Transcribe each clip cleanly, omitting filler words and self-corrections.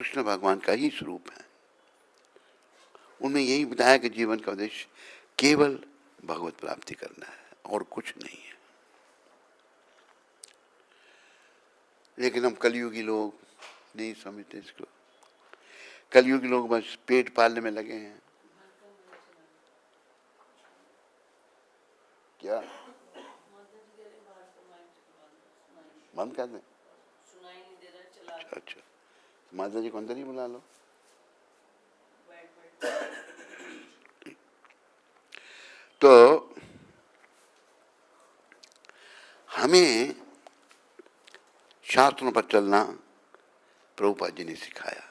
कृष्ण भगवान का ही स्वरूप है। उन्हें यही बताया कि जीवन का उद्देश्य केवल भगवत प्राप्ति करना है और कुछ नहीं है। लेकिन हम कलयुगी लोग नहीं समझते इसको। कलयुगी लोग बस पेट पालने में लगे हैं। क्या बंद कर दें? अच्छा, माता जी को अंदर ही बुला लो। तो हमें शास्त्रों पर चलना प्रभुपाद जी ने सिखाया,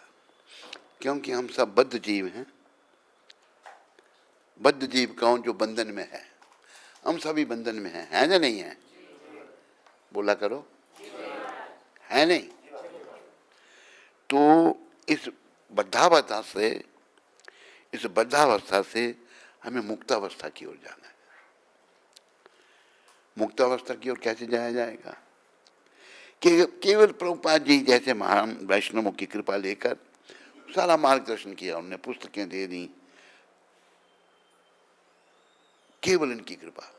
क्योंकि हम सब बद्ध जीव हैं। बद्ध जीव कौन? जो बंधन में है। हम सभी बंधन में हैं, है या नहीं है? बोला करो, है नहीं? तो इस बद्धावस्था से हमें मुक्तावस्था की ओर जाना है। मुक्तावस्था की ओर कैसे जाया जाएगा? कि केवल प्रभुपाद जी जैसे महान वैष्णवों की कृपा लेकर सारा मार्गदर्शन किया, उन्हें पुस्तकें दे दी, केवल इनकी कृपा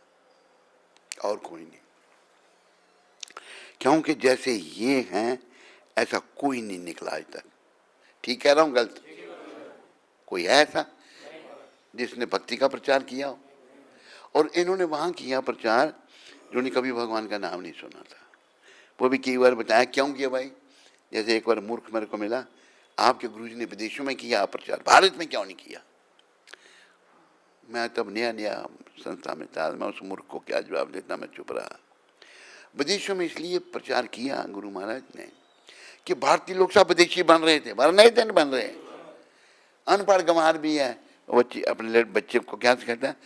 और कोई नहीं। क्योंकि जैसे ये हैं ऐसा कोई नहीं निकला आज तक। ठीक कह रहा हूं गलत? कोई है ऐसा जिसने भक्ति का प्रचार किया हो? और इन्होंने वहां किया प्रचार जिन्होंने कभी भगवान का नाम नहीं सुना था। वो भी कई बार बताया क्यों किया भाई। जैसे एक बार मूर्ख मेरे को मिला, आपके गुरुजी ने विदेशों में किया प्रचार, भारत में क्यों नहीं किया? मैं तब नया नया संस्था में था, मैं उस मूर्ख को क्या जवाब देता, मैं चुप रहा। विदेशों में इसलिए प्रचार किया गुरु महाराज ने कि भारतीय लोग सब विदेशी बन रहे थे, बन रहे थे, नहीं बन रहे। अनपढ़ गंवार भी है, बच्चे अपने बच्चे को क्या कहता है,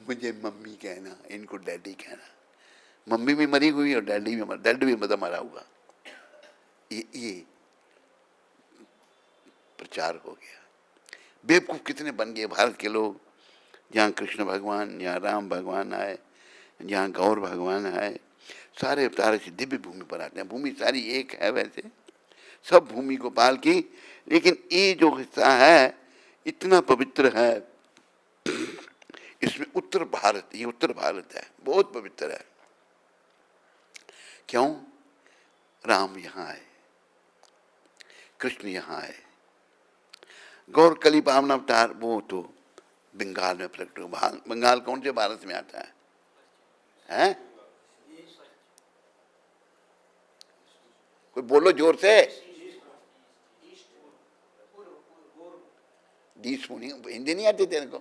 मुझे मम्मी कहना, इनको डैडी कहना। मम्मी भी मरी हुई और डैडी भी मरा हुआ। ये प्रचार हो गया। बेवकूफ कितने बन गए भारत के लोग। जहाँ कृष्ण भगवान, जहाँ राम भगवान आए, जहाँ गौर भगवान आए, सारे अवतार से दिव्य भूमि पर आते हैं। भूमि सारी एक है वैसे, सब भूमि को पाल की, लेकिन ये जो हिस्सा है इतना पवित्र है। इसमें उत्तर भारत, ये उत्तर भारत है, बहुत पवित्र है। क्यों? राम यहाँ आए, कृष्ण यहाँ आए। गौर कली पावन अवतार वो तो बंगाल में प्रकट हुआ। बंगाल कौन से भारत में आता है? हैं? कोई बोलो जोर से। हिंदी नहीं आती तेरे को?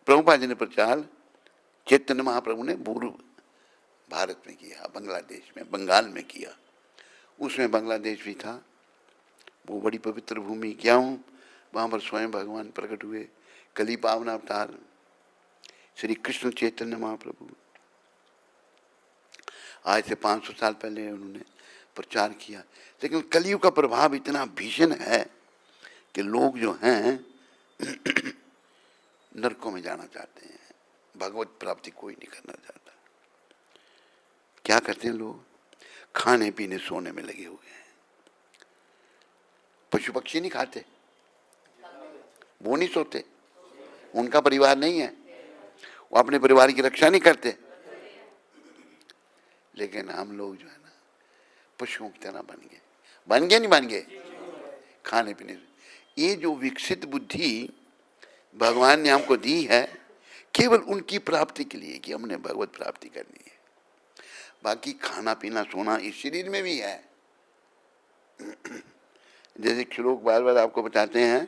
प्रभुपाद जी ने प्रचार चैतन्य महाप्रभु ने पूर्व भारत में किया, बांग्लादेश में, बंगाल में किया। उसमें बांग्लादेश भी था, वो बड़ी पवित्र भूमि। क्यों? वहाँ पर स्वयं भगवान प्रकट हुए, कली पावन अवतार श्री कृष्ण चैतन्य महाप्रभु। आज से 500 साल पहले उन्होंने प्रचार किया। लेकिन कलियुग का प्रभाव इतना भीषण है कि लोग जो हैं नरकों में जाना चाहते हैं, भगवत प्राप्ति कोई नहीं करना चाहता। क्या करते हैं लोग? खाने पीने सोने में लगे हुए हैं। पशु पक्षी नहीं खाते, वो नहीं सोते, उनका परिवार नहीं है, वो अपने परिवार की रक्षा नहीं करते। लेकिन हम लोग जो है ना पशुओं की तरह बन गए, नहीं बन गए? खाने पीने। ये जो विकसित बुद्धि भगवान ने हमको दी है केवल उनकी प्राप्ति के लिए कि हमने भगवत प्राप्ति करनी है। बाकी खाना पीना सोना इस शरीर में भी है। जैसे श्लोक बार बार आपको बताते हैं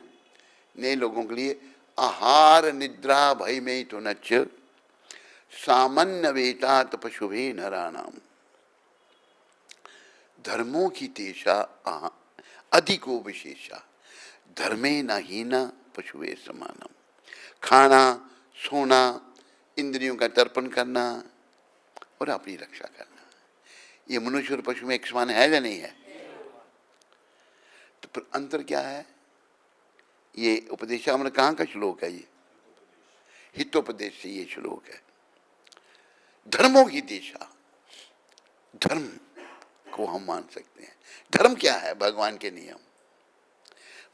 नए लोगों के लिए, आहार निद्रा भय में तो नच सामान्य वेतात पशुभे नराणाम धर्मों की तेषा अधिको विशेषा धर्मे न हीना पशुवे समानम। खाना सोना, इंद्रियों का तर्पण करना और अपनी रक्षा करना, ये मनुष्य और पशु में एक समान है या नहीं है? तो फिर अंतर क्या है? ये उपदेशामृत कहाँ का श्लोक है? ये हितोपदेश से ये श्लोक है। धर्मों की दिशा, धर्म को हम मान सकते हैं। धर्म क्या है? भगवान के नियम।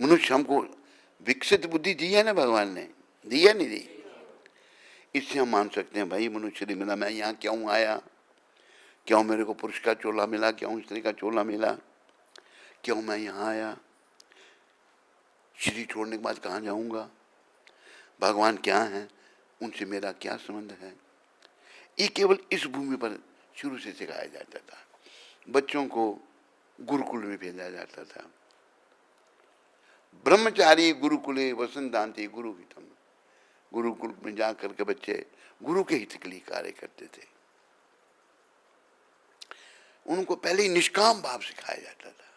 मनुष्य हमको विकसित बुद्धि दी है ना भगवान ने, दी है नहीं दी? इससे हम मान सकते हैं भाई मनुष्य ने मिला, मैं यहाँ क्यों आया, क्यों मेरे को पुरुष का चोला मिला, क्यों स्त्री का चोला मिला, क्यों मैं यहाँ आया, शरीर छोड़ने के बाद कहाँ जाऊँगा, भगवान क्या है, उनसे मेरा क्या संबंध है। ये केवल इस भूमि पर शुरू से सिखाया जाता था। बच्चों को गुरुकुल में भेजा जाता था। ब्रह्मचारी गुरुकुले वसंतांति गुरु हितम। गुरुकुल में जाकर के बच्चे गुरु के हित के लिए कार्य करते थे। उनको पहले ही निष्काम भाव सिखाया जाता था।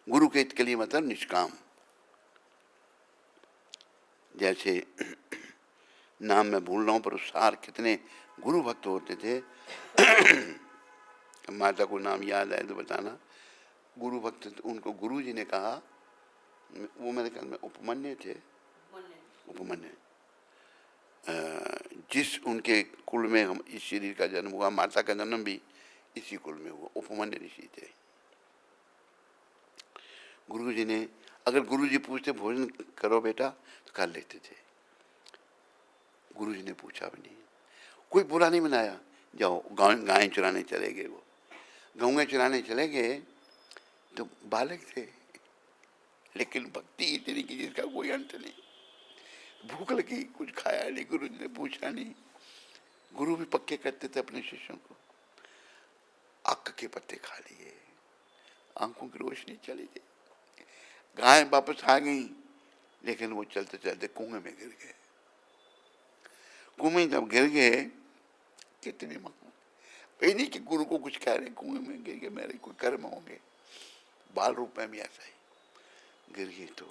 गुरु के हित के लिए मतलब निष्काम। जैसे नाम मैं भूल रहा हूं पर सार कितने गुरु भक्त होते थे। माता को नाम याद आए तो बताना। गुरु भक्त, उनको गुरु जी ने कहा, वो मेरे ख्याल में उपमन्यु थे, उपमन्यु, जिस उनके कुल में हम इस शरीर का जन्म हुआ, माता का जन्म भी इसी कुल में हुआ, उपमन्यु ऋषि थे। गुरु जी ने, अगर गुरु जी पूछते भोजन करो बेटा तो कर लेते थे। गुरु जी ने पूछा भी नहीं, कोई बुरा नहीं मनाया। जाओ गाय चराने चले गए। वो गौएं चराने चले गए तो बालक थे, लेकिन भक्ति इतनी की जिसका कोई अंत नहीं। भूख लगी, कुछ खाया नहीं, गुरु जी ने पूछा नहीं। गुरु भी पक्के करते थे अपने शिष्यों को। अक्क के पत्ते खा लिए, आंखों की रोशनी चली गई, गाय वापस आ गई, लेकिन वो चलते चलते कुएं में गिर गए। कुएं जब गिर गए, कितने महान, ये नहीं कि गुरु को कुछ कह रहे, कुएं में गिर गए, मेरे कोई कर्म होंगे। बाल रूप में भी ऐसा ही गिर गए। तो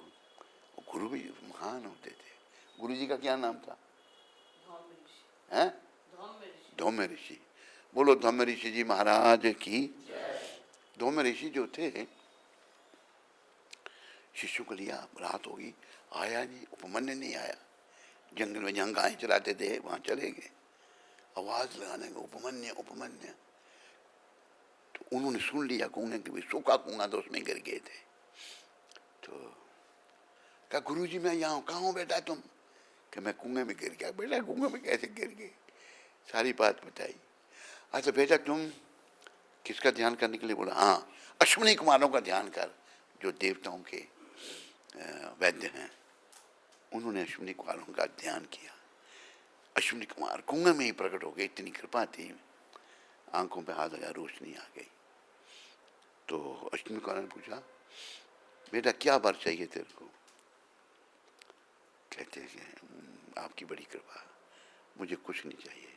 गुरु भी महान होते थे। गुरु जी का क्या नाम था? हैं? धौम्य ऋषि। बोलो धौम्य ऋषि जी महाराज की। धौम्य ऋषि जो थे, शिष्यों को लिया, रात होगी, आया नहीं, उपमन्यु नहीं आया। जंगल में जहाँ गाय चराते थे वहां चले गए, आवाज लगाने को उपमन्यु उपमन्यु। तो उन्होंने सुन लिया, कुएं के भी सूखा कुआं तो उसमें गिर गए थे। तो कहा गुरु जी मैं यहाँ हूँ। कहाँ हूँ बेटा तुम? कि मैं कुएं में गिर गया। बेटा कुएं में कैसे गिर गए? सारी बात बताई। अच्छा बेटा तुम किसका ध्यान करने के लिए? बोला हाँ, अश्विनी कुमारों का ध्यान कर, जो देवताओं के वैद्य हैं। उन्होंने अश्विनी कुमारों का ध्यान किया। अश्विनी कुमार कुएं में ही प्रकट हो गए, इतनी कृपा थी, आंखों पे हाथ लगा, रोशनी आ गई। तो अश्विनी कुमार ने पूछा बेटा क्या वर चाहिए तेरे को? कहते हैं आपकी बड़ी कृपा, मुझे कुछ नहीं चाहिए,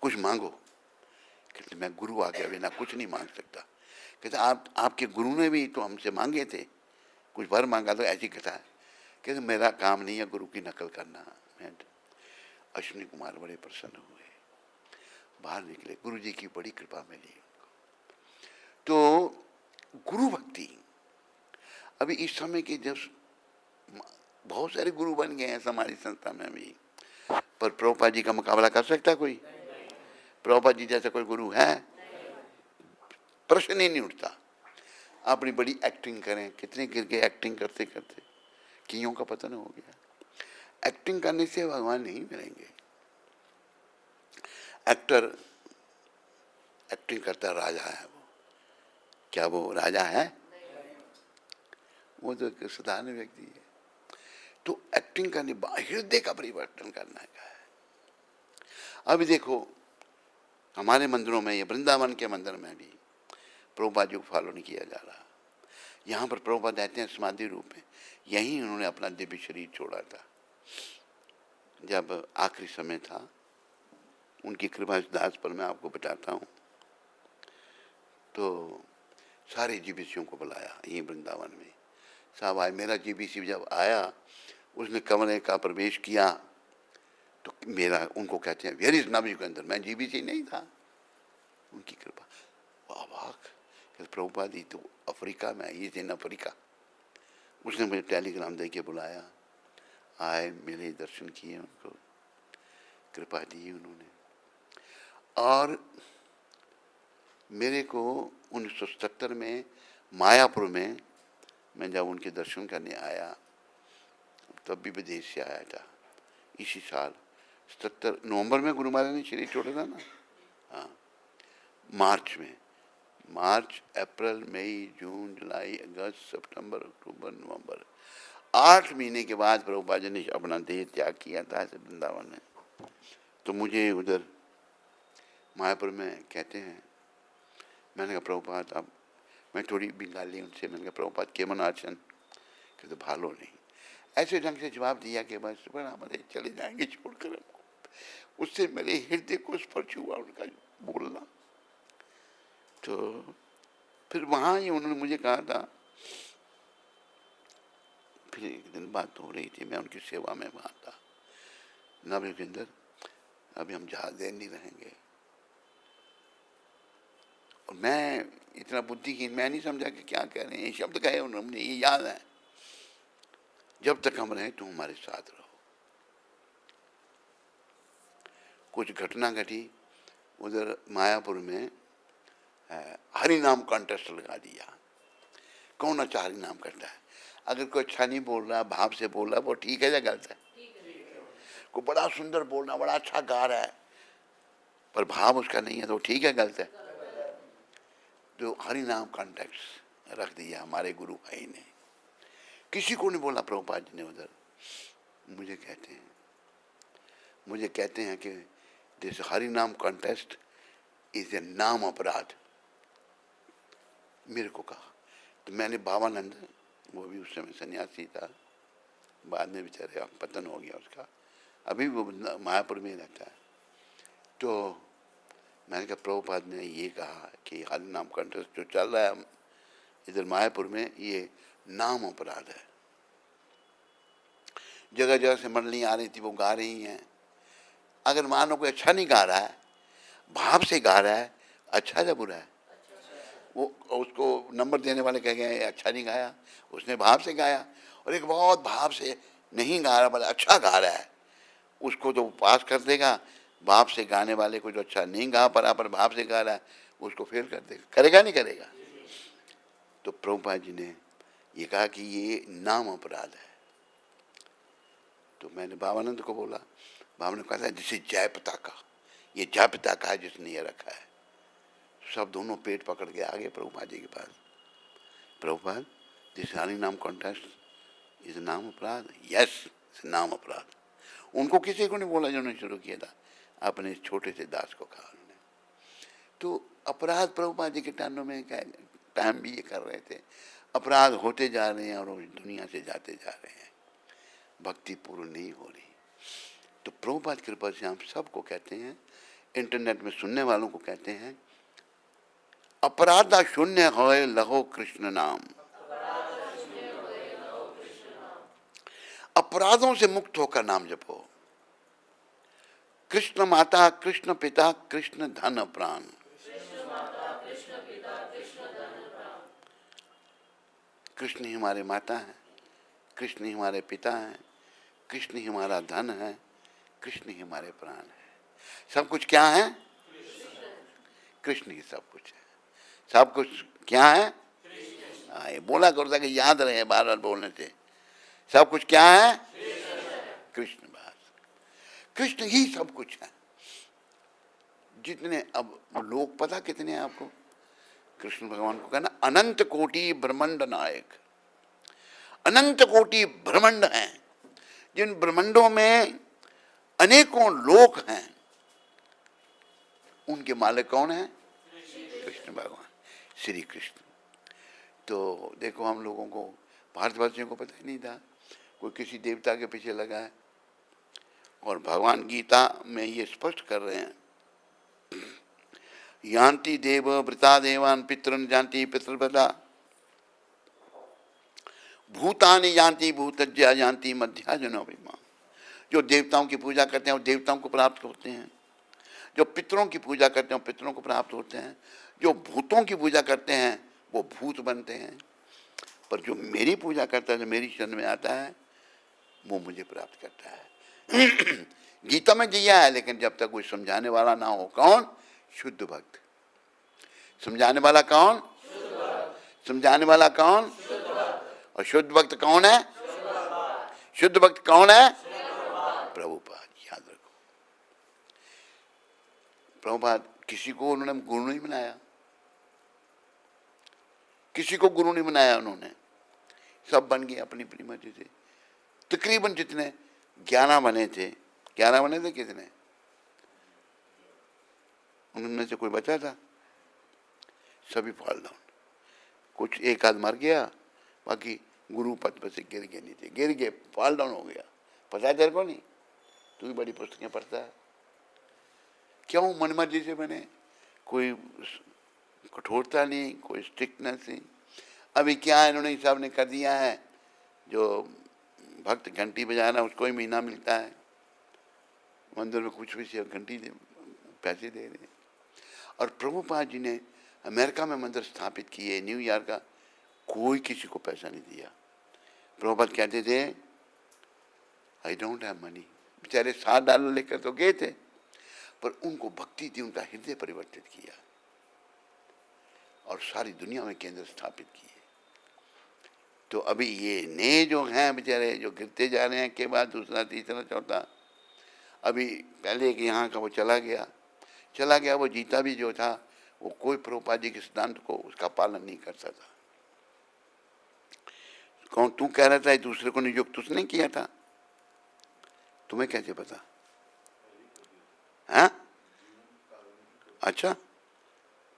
कुछ मांगो। कहते मैं गुरु आ गया, बिना कुछ नहीं मांग सकता। कहते आपके गुरु ने भी तो हमसे मांगे थे, कुछ वर मांगा तो ऐसी कथा है। कहते मेरा काम नहीं है गुरु की नकल करना। अश्विनी कुमार बड़े प्रसन्न हुए, बाहर निकले, गुरु जी की बड़ी कृपा मिली उनको। तो गुरु भक्ति, अभी इस समय के जब बहुत सारे गुरु बन गए हैं हमारी संस्था में भी, पर प्रभुपाद जी का मुकाबला कर सकता कोई? प्रभुपाद जी जैसा कोई गुरु है? प्रश्न ही नहीं उठता। अपनी बड़ी एक्टिंग करें, कितने गिर गए एक्टिंग करते करते, कियों का पतन हो गया। एक्टिंग करने से भगवान नहीं मिलेंगे। एक्टर एक्टिंग करता राजा है, वो क्या वो राजा है? वो तो एक साधारण व्यक्ति है। तो एक्टिंग करनी, हृदय का परिवर्तन करना का है। अभी देखो हमारे मंदिरों में, ये वृंदावन के मंदिर में भी प्रभुपाद जी को फॉलो नहीं किया जा रहा। यहाँ पर प्रभुपाद रहते हैं समाधि रूप में, यहीं उन्होंने अपना दिव्य शरीर छोड़ा था। जब आखिरी समय था, उनकी कृपा इस दास पर मैं आपको बताता हूँ। तो सारे जीबीसियों को बुलाया यहीं वृंदावन में। साहब आए, मेरा जीबीसी जब आया, उसने कमरे का प्रवेश किया तो मेरा, उनको कहते हैं वेयर इज नवयुगेंद्र, मैं जीबीसी नहीं था। उनकी कृपा, अवाक, प्रभुपाद जी तो अफ्रीका में, ये थे अफ्रीका। उसने मुझे टेलीग्राम दे के बुलाया, आए, मिले, दर्शन किए, उनको कृपा दी उन्होंने। और मेरे को 1977 में मायापुर में मैं जब उनके दर्शन करने आया, तब भी विदेश से आया था, इसी साल 77 नवंबर में गुरु महाराज ने शरीर छोड़ा था ना। हाँ, मार्च में, मार्च, अप्रैल, मई, जून, जुलाई, अगस्त, सितंबर, अक्टूबर, नवंबर, 8 महीने के बाद प्रभुपाद जी ने अपना देह त्याग किया था ऐसे वृंदावन में। तो मुझे उधर मायापुर में कहते हैं, मैंने कहा प्रभुपाद अब, मैं थोड़ी बंगाली उनसे, मैंने कहा प्रभुपाद केमन आचन, कहते भालो नहीं, ऐसे ढंग से जवाब दिया कि बस बड़ा हमारे चले जाएंगे छोड़कर हमको। उससे मेरे हृदय को स्पर्श हुआ उनका बोलना। तो फिर वहाँ ही उन्होंने मुझे कहा था, फिर एक दिन बात हो रही थी, मैं उनकी सेवा में वहाँ था, नव के अंदर अभी हम जहाँ देर नहीं रहेंगे। और मैं इतना बुद्धिहीन, मैं नहीं समझा कि क्या कह रहे हैं, ये शब्द कहे उन्होंने, ये याद है, जब तक हम रहें तुम हमारे साथ रहो। कुछ घटना घटी उधर मायापुर में, हरि नाम कॉन्टेस्ट लगा दिया। कौन अच्छा हरि नाम करता है? अगर कोई अच्छा नहीं बोल रहा, भाव से बोल रहा, वो ठीक है या गलत है? कोई बड़ा सुंदर बोल रहा, बड़ा अच्छा गा रहा है, पर भाव उसका नहीं है, तो ठीक है गलत है? तो हरि नाम कॉन्टेस्ट रख दिया हमारे गुरु भाई ने। किसी को नहीं बोला प्रभुपाद जी ने उधर। मुझे कहते हैं कि दिस हरि नाम कॉन्टेस्ट इज ए नाम अपराध। मेरे को कहा तो मैंने बाबानंद, वो भी उस समय सन्यासी था, बाद में बेचारे पतन हो गया उसका, अभी वो मायापुर में रहता है। तो मैंने कहा प्रभुपाद ने ये कहा कि हरि नाम कॉन्टेस्ट जो चल रहा है इधर मायापुर में, ये नाम अपराध है। जगह जगह से मंडली आ रही थी, वो गा रही हैं। अगर मानो कोई अच्छा नहीं गा रहा है, भाव से गा रहा है, अच्छा या बुरा है? वो उसको नंबर देने वाले कह गए अच्छा नहीं गाया, उसने भाव से गाया। और एक बहुत भाव से नहीं गा रहा, बड़ा अच्छा गा रहा है, उसको तो पास कर देगा। भाव से गाने वाले को जो अच्छा नहीं गा पा रहा पर भाव से गा रहा है, उसको फेल कर देगा। करेगा नहीं करेगा? तो प्रभुपाद जी ने ये कहा कि ये नाम अपराध है। तो मैंने बाबानंद को बोला, बाबा ने कहा जिसे जय पताका, ये जय पताका है जिसने ये रखा है। सब दोनों पेट पकड़ के आ गए प्रभुपाद जी के पास। प्रभुपाद, दिस हरि नाम कॉन्टेस्ट इज नाम अपराध? यस, नाम अपराध। उनको किसी को नहीं बोला जिन्होंने शुरू किया था, अपने छोटे से दास को कहा उन्होंने। तो अपराध प्रभुपाद जी के टाइम भी ये कर रहे थे, अपराध होते जा रहे हैं और दुनिया से जाते जा रहे हैं, भक्ति पूर्ण नहीं हो रही। तो प्रभुपाद कृपा से हम सबको कहते हैं, इंटरनेट में सुनने वालों को कहते हैं, अपराधा शून्य होए लहो कृष्ण नाम। अपराधों से मुक्त होकर नाम जपो। कृष्ण माता, कृष्ण पिता, कृष्ण धन प्राण। कृष्ण ही हमारे माता हैं, कृष्ण ही हमारे पिता हैं, कृष्ण ही हमारा धन है, कृष्ण ही हमारे प्राण है। सब कुछ क्या है? कृष्ण ही सब कुछ है। सब कुछ क्या है? ये बोला करो ताकि याद रहे बार बार बोलने से। सब कुछ क्या है? कृष्ण। बस कृष्ण ही सब कुछ है। जितने अब लोग पता कितने हैं आपको? कृष्ण भगवान को कहना अनंत कोटि ब्रह्मांड नायक। अनंत कोटि ब्रह्मांड हैं, जिन ब्रह्मांडों में अनेकों लोक हैं, उनके मालिक कौन है? कृष्ण भगवान, श्री कृष्ण। तो देखो हम लोगों को, भारतवासियों को पता ही नहीं था, कोई किसी देवता के पीछे लगा है। और भगवान गीता में ये स्पष्ट कर रहे हैं, यान्ति देव वृता देवान पितरन जानती पितृवदा, भूतानि जानती भूतज्ञा जानती मध्या जनोभिमा। जो देवताओं की पूजा करते हैं वो देवताओं को प्राप्त होते हैं, जो पितरों की पूजा करते हैं वो पितरों को प्राप्त होते हैं, जो भूतों की पूजा करते हैं वो भूत बनते हैं, पर जो मेरी पूजा करता है, जो मेरी शरण में आता है, वो मुझे प्राप्त करता है। गीता में दिया है, लेकिन जब तक कोई समझाने वाला ना हो। कौन? शुद्ध भक्त। समझाने वाला कौन? समझाने वाला कौन? और शुद्ध भक्त कौन है? शुद्ध भक्त कौन है? प्रभुपाद। याद रखो, प्रभुपाद किसी को उन्होंने गुरु नहीं बनाया, किसी को गुरु नहीं बनाया उन्होंने, सब बन गए अपनी अपनी मर्जी से। तकरीबन जितने 11 बने थे, 11 बने थे कितने, उनमें से कोई बचा था? सभी फॉल डाउन। कुछ एक आध मर गया, बाकी गुरु पद पर से गिर गए, नीचे गिर गए, फॉल डाउन हो गया। पता है तेरे को? नहीं, तू भी बड़ी पुस्तकें पढ़ता है। क्यों? मन मर्जी से बने, कोई कठोरता नहीं, कोई स्ट्रिक्टनेस नहीं। अभी क्या इन्होंने हिसाब ने कर दिया है, जो भक्त घंटी बजाना उसको ही महीना मिलता है, मंदिर में कुछ भी से घंटी पैसे दे रहे हैं। और प्रभुपाद जी ने अमेरिका में मंदिर स्थापित किए, न्यूयॉर्क का, कोई किसी को पैसा नहीं दिया। प्रभुपाद कहते थे आई डोंट हैव मनी। बेचारे $7 लेकर तो गए थे, पर उनको भक्ति थी, उनका हृदय परिवर्तित किया और सारी दुनिया में केंद्र स्थापित किए। तो अभी ये नए जो हैं बेचारे, जो गिरते जा रहे हैं, के बाद दूसरा तीसरा चौथा, अभी पहले एक यहाँ का वो चला गया, वो जीता भी जो था, वो कोई प्रभुपाद जी के सिद्धांत को उसका पालन नहीं करता था। कौन? तू कह रहा था दूसरे को नियुक्त उसने किया था, तुम्हें कैसे पता? हाँ, अच्छा,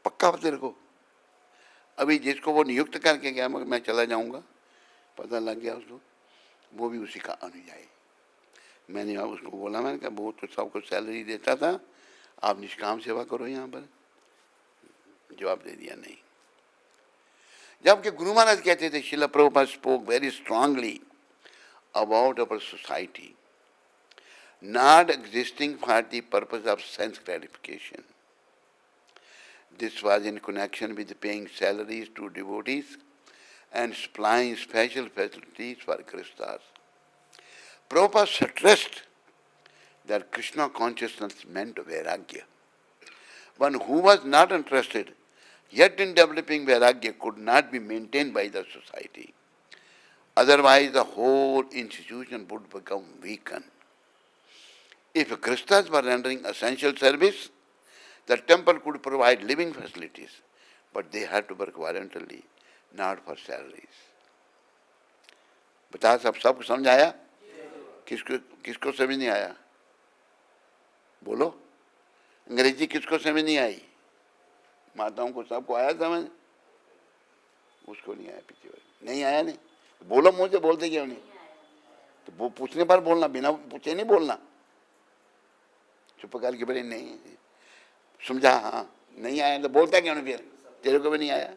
पक्का तेरे को? अभी जिसको वो नियुक्त करके गया, मगर मैं चला जाऊंगा, पता लग गया उसको, वो भी उसी का अनुयायी। मैंने उसको बोला, मैंने कहा वो तो सबको सैलरी देता था, आप निष्काम सेवा करो यहाँ पर। जवाब दे दिया नहीं। जबकि गुरु महाराज कहते थे, Srila Prabhupada spoke very strongly about our society not existing for the purpose of sense gratification. This was in connection with paying salaries to devotees and supplying special facilities for Krishnas. Prabhupada stressed that Krishna consciousness meant Vairagya. One who was not interested, yet in developing Vairagya, could not be maintained by the society. Otherwise, the whole institution would become weakened. If Krishnas were rendering essential service, the temple could provide living facilities, but they had to work voluntarily, not for salaries. बता, सबको समझ आया? किसको समझ नहीं आया? बोलो। अंग्रेजी किसको समझ नहीं आई? माताओं को सबको आया समझ? उसको नहीं आया, पीछे वाले नहीं आया। नहीं बोलो, मुझे बोलते क्यों नहीं? तो वो पूछने पर बोलना, बिना पूछे नहीं बोलना। चुप करके बोले नहीं समझा, हाँ नहीं आया तो बोलता क्यों नहीं? फिर तेरे को भी नहीं आया,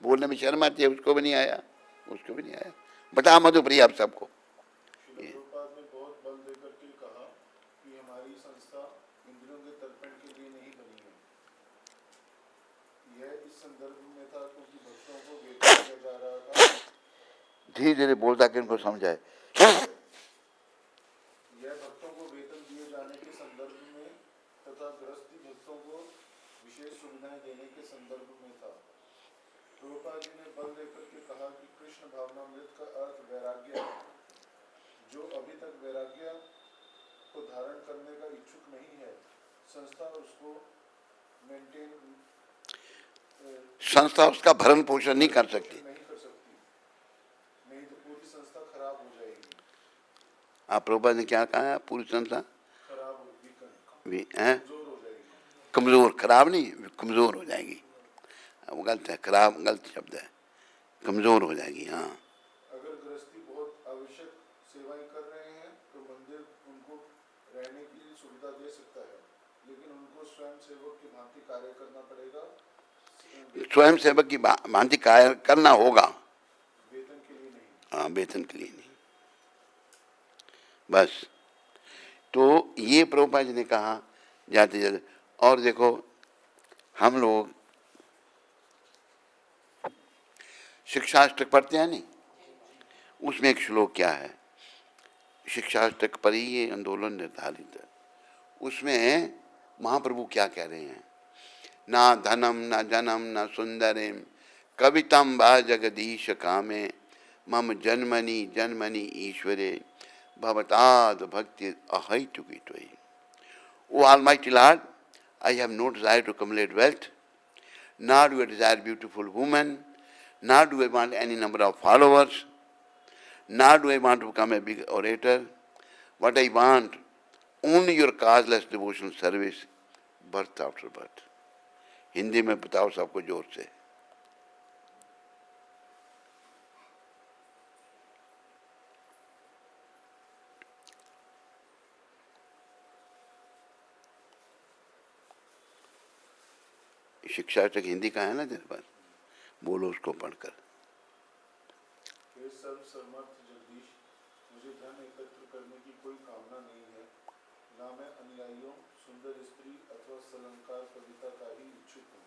बोलने में शर्म आती है, उसको भी नहीं आया, उसको भी नहीं आया। बता मधुप्रिय आप सबको। प्रभुपाद ने बहुत बल देकर के कहा कि हमारी संस्था इंद्रियों के तर्पण के लिए नहीं बनी है। यह इस संदर्भ में था क्योंकि भक्तों को वेतन दिया जा रहा था। धीरे धीरे बोलता कि इनको समझाए। यह भक्तों को वेतन दिए जाने के संदर्भ में तथा गृहस्थी भक्तों को विशेष सुविधाएं देने के संदर्भ में था। प्रभुपाद जी ने बल देकर के कहा कि कृष्ण भावनामृत का अर्थ वैराग्य है। जो अभी तक वैराग्य को धारण करने का इच्छुक नहीं है, संस्था उसको मेंटेन संस्था उसका भरण पोषण नहीं कर सकती, नहीं तो पूरी संस्था खराब हो जाएगी। आप प्रभुपाद ने क्या कहा है? पूरी संस्था खराब हो जाएगी, कमजोर, खराब नहीं, कमजोर हो जाएगी। वो गलत है, खराब गलत शब्द है, कमजोर हो जाएगी। हाँ, अगर गृहस्थी बहुत आवश्यक सेवाएं कर रहे हैं तो मंदिर उनको रहने की सुविधा दे सकता है, लेकिन उनको स्वयं सेवक की भांति कार्य करना पड़ेगा। स्वयं सेवक की भांति कार्य करना होगा, वेतन के लिए नहीं। हाँ, वेतन के लिए नहीं, बस। तो ये प्रभुपाद जी ने कहा जाते जाते। और देखो, हम लोग शिक्षाष्टक पढ़ते हैं नहीं, उसमें एक श्लोक क्या है? शिक्षाष्टक पर ही ये आंदोलन निर्धारित है। उसमें महाप्रभु क्या कह रहे हैं? ना धनम न जनम न सुंदरिम कवितम वा जगदीश कामे मम जन्मनि जन्मनि ईश्वरे भवताद भक्ति अहैतुकी त्वयि. O Almighty Lord, I have no desire to accumulate wealth, nor do I desire beautiful women, nor do I want any number of followers, nor do I want to become a big orator. What I want, only your causeless devotional service, birth after birth. Hindi में बताओ सबको जोर से. शिक्षा तक हिंदी का है ना दिन भर, बोलो उसको पढ़कर. हे सर्वसमर्थ जगदीश, मुझे धन एकत्र करने की कोई कामना नहीं है, ना मैं अनुयायियों, सुंदर स्त्री अथवा सलंकार कविता का ही इच्छुक हूँ.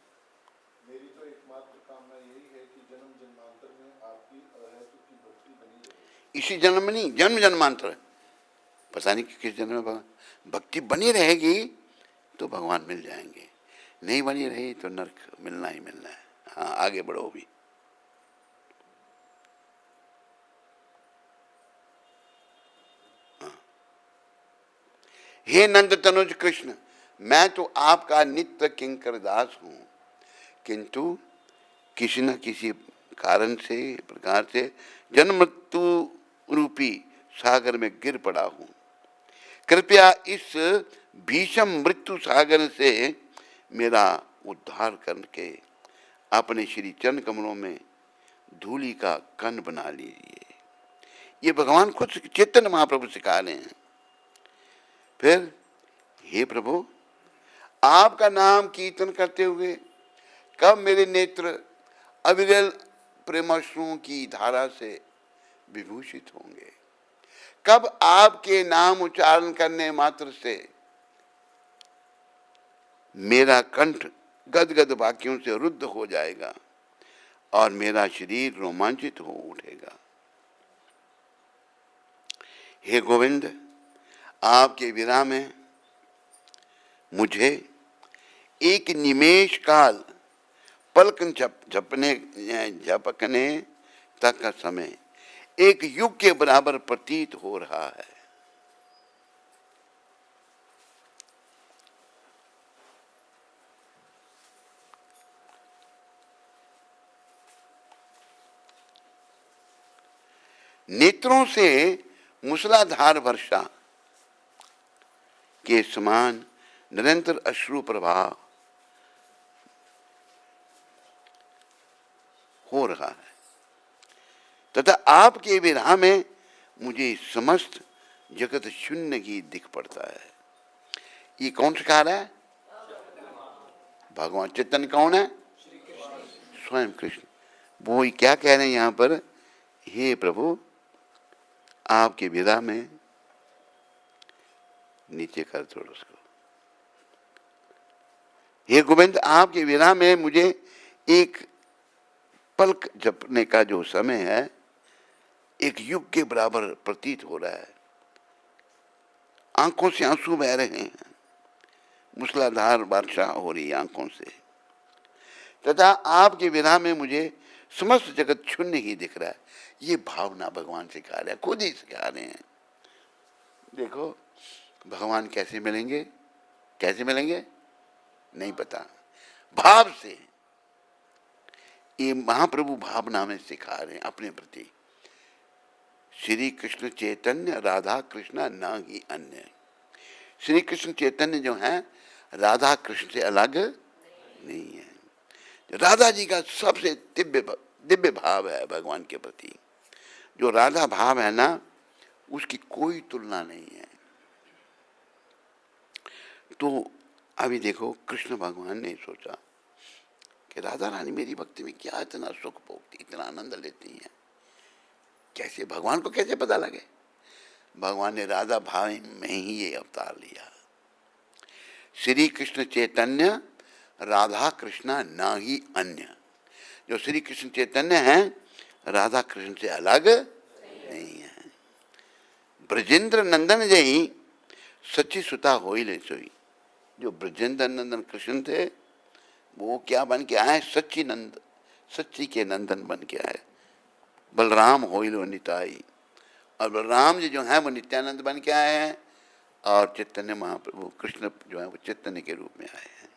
मेरी तो एकमात्र कामना यही है कि जन्म जन्मांतर में आपकी अहेतु की भक्ति बनी रहे. इसी जन्म में नहीं, जन्म जन्मांतर, पता नहीं किस जन्म में भक्ति बनी रहेगी तो भगवान मिल जाएंगे, नहीं बनी रही तो नरक मिलना ही मिलना है. हाँ, आगे बढ़ो भी. हाँ. हे नंद तनुज कृष्ण, मैं तो आपका नित्य किंकर दास हूं, किंतु किसी न किसी कारण से प्रकार से जन्म मृत्यु रूपी सागर में गिर पड़ा हूं. कृपया इस भीषण मृत्यु सागर से मेरा उद्धार करके अपने श्री चरण कमलों में धूलि का कण बना लीजिए. ये भगवान खुद चैतन्य महाप्रभु सिखा रहे हैं. फिर हे प्रभु, आपका नाम कीर्तन करते हुए कब मेरे नेत्र अविरल प्रेमाश्रुओं की धारा से विभूषित होंगे, कब आपके नाम उच्चारण करने मात्र से मेरा कंठ गदगद वाक्यों से रुद्ध हो जाएगा और मेरा शरीर रोमांचित हो उठेगा. हे गोविंद, आपके विरह में मुझे एक निमेष काल पलक झपकने तक का समय एक युग के बराबर प्रतीत हो रहा है. नेत्रों से मूसलाधार वर्षा के समान निरंतर अश्रु प्रवाह हो रहा है तथा आपके विरह में मुझे समस्त जगत शून्य ही दिख पड़ता है. ये कौन सिखा रहा है? भगवान चैतन्य. कौन है? स्वयं कृष्ण. वो क्या कह रहे हैं यहाँ पर? हे प्रभु, आपके विरह में, नीचे कर थोड़ा उसको, हे गोविंद, आपके विरह में मुझे एक पलक झपकने का जो समय है एक युग के बराबर प्रतीत हो रहा है. आंखों से आंसू बह रहे हैं, मूसलाधार वर्षा हो रही है आंखों से, तथा आपके विरह में मुझे समस्त जगत शून्य ही दिख रहा है. ये भावना भगवान सिखा रहे हैं, खुद ही सिखा रहे हैं. देखो भगवान कैसे मिलेंगे, कैसे मिलेंगे नहीं पता, भाव से. ये महाप्रभु भावना में सिखा रहे हैं अपने प्रति. श्री कृष्ण चैतन्य राधा कृष्ण न ही अन्य. श्री कृष्ण चैतन्य जो है राधा कृष्ण से अलग नहीं है. राधा जी का सबसे दिव्य भाव है भगवान के प्रति. जो राधा भाव है ना, उसकी कोई तुलना नहीं है. तो अभी देखो, कृष्ण भगवान ने सोचा कि राधा रानी मेरी भक्ति में क्या इतना सुख भोगती, इतना आनंद लेती हैं, कैसे भगवान को कैसे पता लगे? भगवान ने राधा भाव में ही ये अवतार लिया. श्री कृष्ण चैतन्य राधा कृष्ण न ही अन्य. जो श्री कृष्ण चैतन्य है राधा कृष्ण से अलग नहीं है. ब्रजेंद्र नंदन जही सच्ची सुता हो ही ले सोई. जो ब्रजेंद्र नंदन कृष्ण थे वो क्या बन के आए? सच्ची नंद, सच्ची के नंदन बन के आए। बलराम होइलो निताई, और बलराम जी जो हैं वो नित्यानंद बन के आए हैं, और चैतन्य महाप्रभु कृष्ण जो है वो चैतन्य के रूप में आए हैं।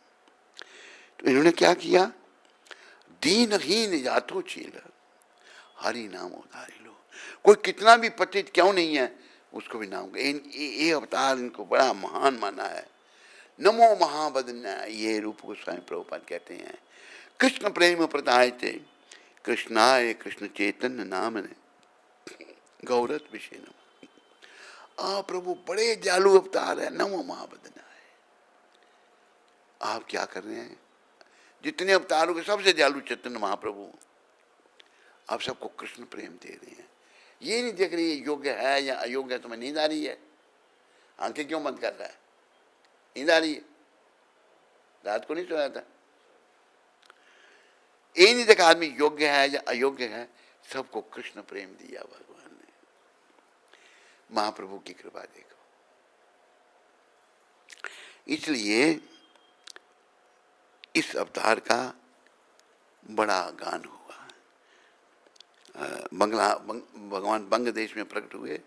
तो इन्होंने क्या किया? दीनहीन जातो चील हरि नाम उधारी लो। कोई कितना भी पतित क्यों नहीं है, उसको भी नाम। ये अवतार इनको बड़ा महान माना है। नमो महाबदन्या, ये रूप गोस्वामी प्रभुपाद कहते हैं। कृष्ण प्रेम प्रदाय थे कृष्णाय कृष्ण चैतन्य नाम ने गौरत विषय नम। प्रभु बड़े दयालु अवतार है, नमो महाबदन्या है। आप क्या कर रहे हैं? जितने अवतारों के सबसे दयालु चैतन्य महाप्रभु, आप सबको कृष्ण प्रेम दे रहे हैं। ये नहीं देख रही है योग्य है या अयोग्य है। तुम्हें नींद आ रही है? आंखें क्यों बंद कर रहा है? नींद आ रही है? रात को नहीं सोया था? ये नहीं देखा आदमी योग्य है या अयोग्य है, सबको कृष्ण प्रेम दिया भगवान ने। महाप्रभु की कृपा देखो। इसलिए इस अवतार का बड़ा गान हुआ। भगवान बंग देश में प्रकट हुए।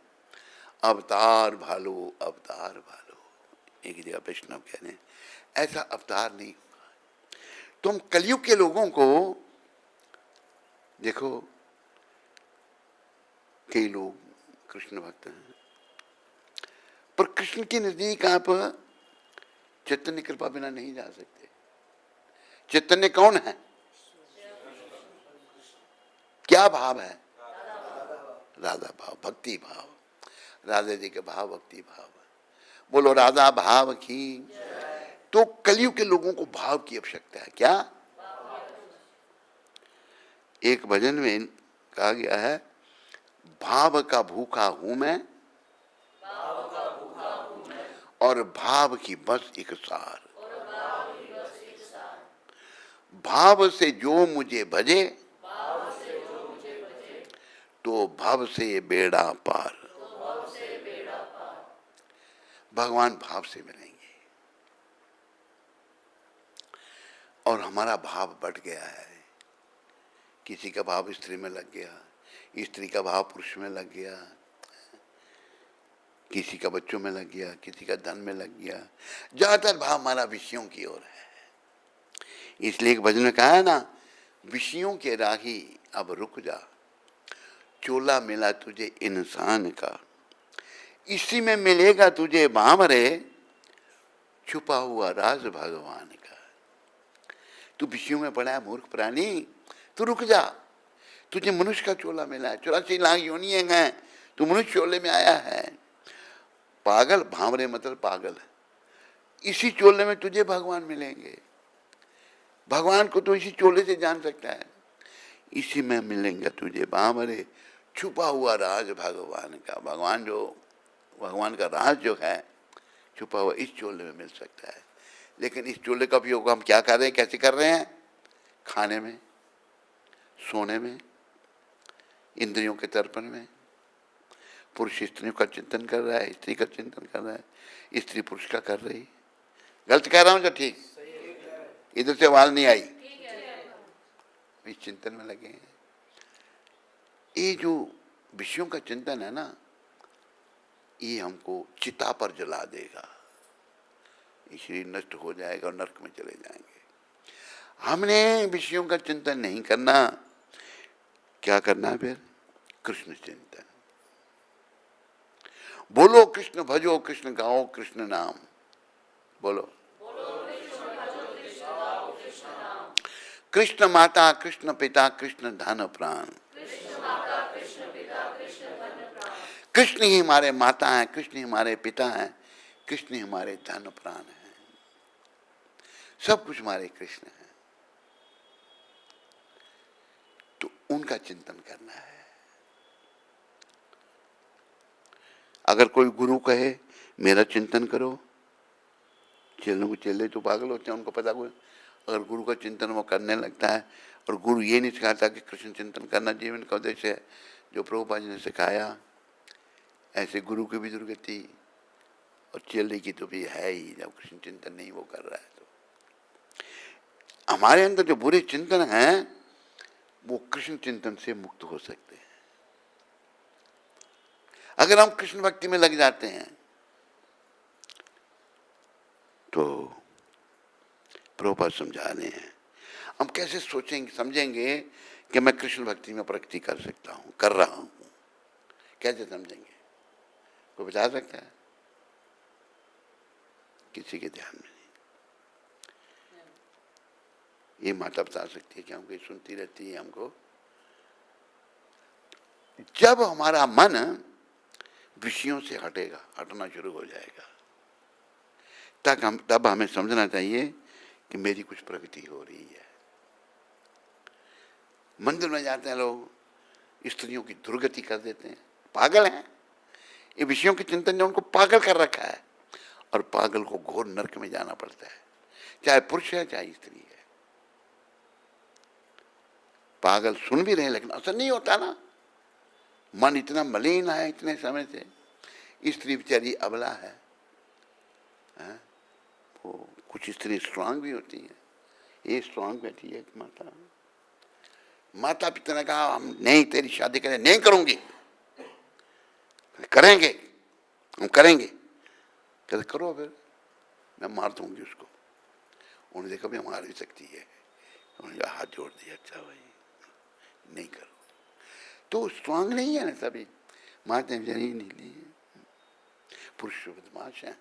अवतार भालो, अवतार भालो, एक जगह वैष्णव कह रहे हैं, ऐसा अवतार नहीं हुआ। तुम कलयुग के लोगों को देखो, कई लोग कृष्ण भक्त हैं, पर कृष्ण के नजदीक आप चैतन्य कृपा बिना नहीं जा सकते। चैतन्य कौन है? क्या भाव है? राधा भाव, भक्ति भाव, राधा जी के भाव, भक्ति भाव। बोलो राधा भाव की। तो कलयुग के लोगों को भाव की आवश्यकता है। क्या? एक भजन में कहा गया है, भाव का भूखा हूं मैं और भाव की बस एक सार। भाव से जो मुझे भजे तो भाव से बेड़ा पार। भगवान भाव से मिलेंगे। और हमारा भाव बढ़ गया है। किसी का भाव स्त्री में लग गया, स्त्री का भाव पुरुष में लग गया, किसी का बच्चों में लग गया, किसी का धन में लग गया। ज्यादातर भाव हमारा विषयों की ओर है। इसलिए एक भजन में कहा है ना, विषयों के राही अब रुक जा, चोला मिला तुझे इंसान का, इसी में मिलेगा तुझे बामरे, छुपा हुआ राज भगवान का। तू विषयों में पड़ा है मूर्ख प्राणी, तू रुक जा। तुझे मनुष्य का चोला मिला है, 84 लाख योनियां हैं, तू मनुष्य चोले में आया है। पागल, भामरे मतलब पागल। इसी चोले में तुझे भगवान मिलेंगे। भगवान को तो इसी चोले से जान सकता है। इसी में मिलेंगे तुझे बामरे, छुपा हुआ राज भगवान का। भगवान का राज जो है छुपा हुआ इस चोले में मिल सकता है। लेकिन इस चोले का उपयोग हम क्या कर रहे हैं, कैसे कर रहे हैं? खाने में, सोने में, इंद्रियों के तर्पण में। पुरुष स्त्रियों का चिंतन कर रहा है, स्त्री का चिंतन कर रहा है, स्त्री पुरुष का कर रही। गलत कह रहा हूं क्या? ठीक, इधर से आवाज नहीं आई। इस चिंतन में लगे हैं। ये जो विषयों का चिंतन है ना, ये हमको चिता पर जला देगा, शरीर नष्ट हो जाएगा और नरक में चले जाएंगे। हमने विषयों का चिंतन नहीं करना। क्या करना है फिर? कृष्ण चिंतन। बोलो कृष्ण भजो, कृष्ण गाओ कृष्ण नाम। बोलो कृष्ण माता, कृष्ण पिता, कृष्ण धन प्राण। कृष्ण ही हमारे माता हैं, कृष्ण ही हमारे पिता हैं, कृष्ण ही हमारे धन प्राण हैं। सब कुछ हमारे कृष्ण हैं। तो उनका चिंतन करना है। अगर कोई गुरु कहे मेरा चिंतन करो, चेले तो पागल होते हैं, उनको पता कोई। अगर गुरु का चिंतन वो करने लगता है, और गुरु ये नहीं सिखाता कि कृष्ण चिंतन करना जीवन का उद्देश्य है, जो प्रभुपाद जी ने सिखाया, ऐसे गुरु की भी दुर्गति और चेले की तो भी है ही, जब कृष्ण चिंतन नहीं वो कर रहा है। तो हमारे अंदर जो बुरे चिंतन हैं वो कृष्ण चिंतन से मुक्त हो सकते हैं। अगर हम कृष्ण भक्ति में लग जाते हैं तो प्रभुपाद समझा रहे हैं, हम कैसे सोचेंगे समझेंगे कि मैं कृष्ण भक्ति में प्रगति कर सकता हूं, कर रहा हूं, कैसे समझेंगे? कोई बता सकता है? किसी के ध्यान में नहीं। ये माता बता सकती है कि हमको सुनती रहती है। हमको जब हमारा मन विषयों से हटना शुरू हो जाएगा तब हमें समझना चाहिए कि मेरी कुछ प्रगति हो रही है। मंदिर में जाते हैं लोग, स्त्रियों की दुर्गति कर देते हैं, पागल हैं। ये विषयों के चिंतन ने उनको पागल कर रखा है और पागल को घोर नरक में जाना पड़ता है, चाहे पुरुष है चाहे स्त्री है। पागल सुन भी रहे लेकिन असर नहीं होता ना, मन इतना मलिन है इतने समय से। स्त्री बेचारी अबला है, वो कुछ स्त्री स्ट्रांग भी होती है। ये स्ट्रांग बैठी है माता, माता पिता ने कहा हम नहीं तेरी शादी करें, नहीं करूंगी, करेंगे हम करेंगे। कहते करो फिर, मैं मार दूंगी उसको। उन्होंने देखा भी हमारी शक्ति है, उन्होंने हाथ जोड़ दिया, अच्छा भाई नहीं करो। तो स्ट्रांग नहीं है ना सभी, माता बेचारी नीली है, पुरुष बदमाश है,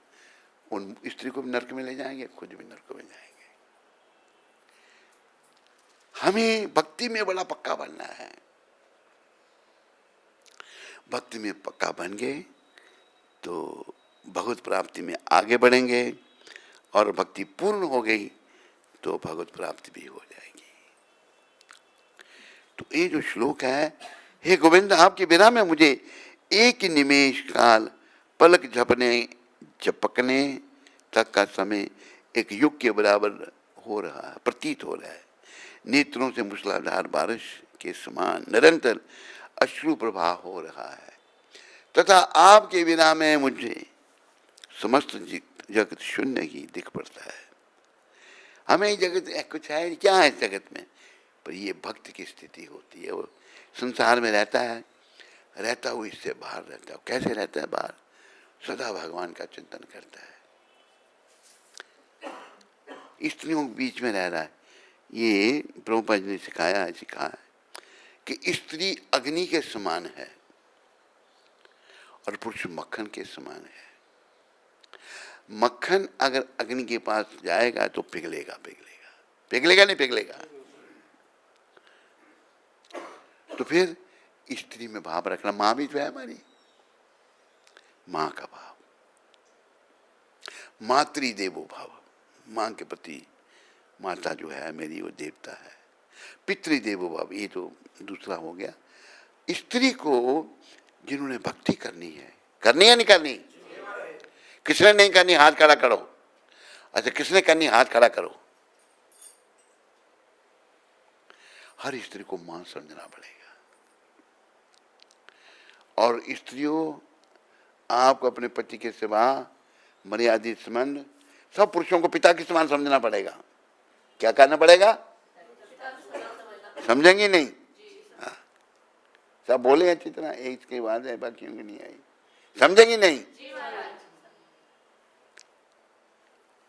उन स्त्री को भी नरक में ले जाएंगे, खुद भी नरक में जाएंगे। हमें भक्ति में बड़ा पक्का बनना है। भक्ति में पक्का बन गए तो भगवत प्राप्ति में आगे बढ़ेंगे, और भक्ति पूर्ण हो गई तो भगवत प्राप्ति भी हो जाएगी। तो ये जो श्लोक है, हे गोविंद आपके बिना में मुझे एक निमेष काल पलक झपकने तक का समय एक युग के बराबर हो रहा है, प्रतीत हो रहा है। नेत्रों से मूसलाधार बारिश के समान निरंतर अश्रु प्रवाह हो रहा है, तथा आपके बिना में मुझे समस्त जगत शून्य ही दिख पड़ता है। हमें जगत कुछ है क्या है जगत में, पर ये भक्त की स्थिति होती है। वो संसार में रहता है, रहता हुआ इससे बाहर रहता है। कैसे रहता है बाहर? सदा भगवान का चिंतन करता है, स्त्रियों के बीच में रह रहा है। ये प्रभुपाद जी ने सिखाया है कि स्त्री अग्नि के समान है और पुरुष मक्खन के समान है। मक्खन अगर अग्नि के पास जाएगा तो पिघलेगा, नहीं पिघलेगा। तो फिर स्त्री में भाव रखना, माँ भी जो है हमारी, माँ का भाव, मातृदेवो भाव, माँ के प्रति माता जो है मेरी वो देवता है। पितृदेवो भाव, ये तो दूसरा हो गया। स्त्री को जिन्होंने भक्ति करनी है या नहीं करनी? किसने नहीं करनी हाथ खड़ा करो। अच्छा, किसने करनी हाथ खड़ा करो। हर स्त्री को मां समझना पड़ेगा। और स्त्रियों, आपको अपने पति के सिवा मर्यादित संबंध सब पुरुषों को पिता के समान समझना पड़ेगा। क्या करना पड़ेगा? समझेंगे नहीं? हाँ, सब बोले अच्छी तरह, एक के बाद है, बाकियों की नहीं आई। समझेंगे नहीं?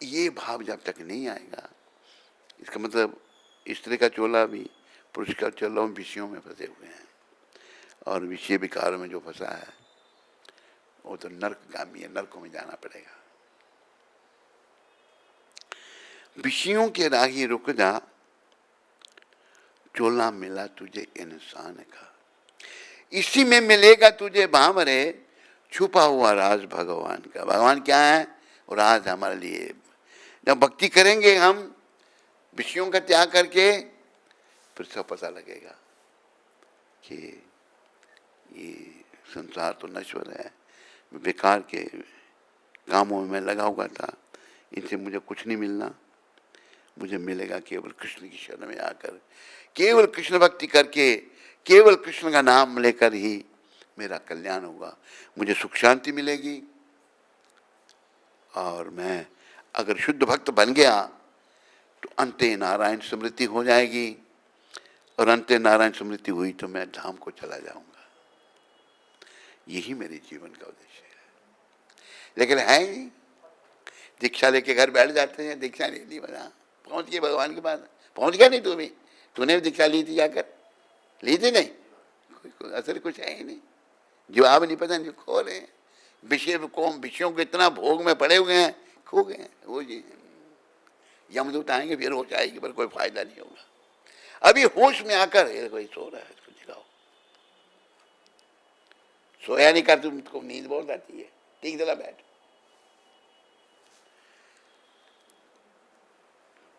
ये भाव जब तक नहीं आएगा, इसका मतलब स्त्री का चोला भी पुरुष का चोला विषयों में फंसे हुए हैं, और विषय विकारों में जो फंसा है वो तो नरकगामी है, नरकों में जाना पड़ेगा। विषयों के राही रुक जा, चोला मिला तुझे इंसान का, इसी में मिलेगा तुझे भामरे छुपा हुआ राज भगवान का। भगवान क्या है? और राज हमारे लिए। जब भक्ति करेंगे हम विषयों का त्याग करके, फिर सब पता लगेगा कि ये संसार तो नश्वर है, बेकार के कामों में मैं लगा हुआ था, इनसे मुझे कुछ नहीं मिलना। मुझे मिलेगा केवल कृष्ण की शरण में आकर, केवल कृष्ण भक्ति करके, केवल कृष्ण का नाम लेकर ही मेरा कल्याण होगा, मुझे सुख शांति मिलेगी। और मैं अगर शुद्ध भक्त बन गया तो अंते नारायण स्मृति हो जाएगी, और अंते नारायण स्मृति हुई तो मैं धाम को चला जाऊंगा। यही मेरे जीवन का उद्देश्य है। लेकिन है नहीं, दीक्षा लेके घर बैठ जाते हैं, दीक्षा ले ली बना, पहुंच गए भगवान के पास। पहुंच गया नहीं तू भी? तूने भी दीक्षा ली थी जाकर? ली थी नहीं? कोई असर कुछ है ही नहीं। जवाब नहीं पता, नहीं खो रहे हैं विषय को, विषयों को इतना भोग में पड़े हुए हैं, खो गए हैं। वो जी यमदूत आएंगे फिर होश आएगी, पर कोई फायदा नहीं होगा। अभी होश में आकर ये कोई सो रहा है, इसको जगाओ। सोया नहीं कर, तुमको नींद बहुत आती है, ठीक जरा बैठ।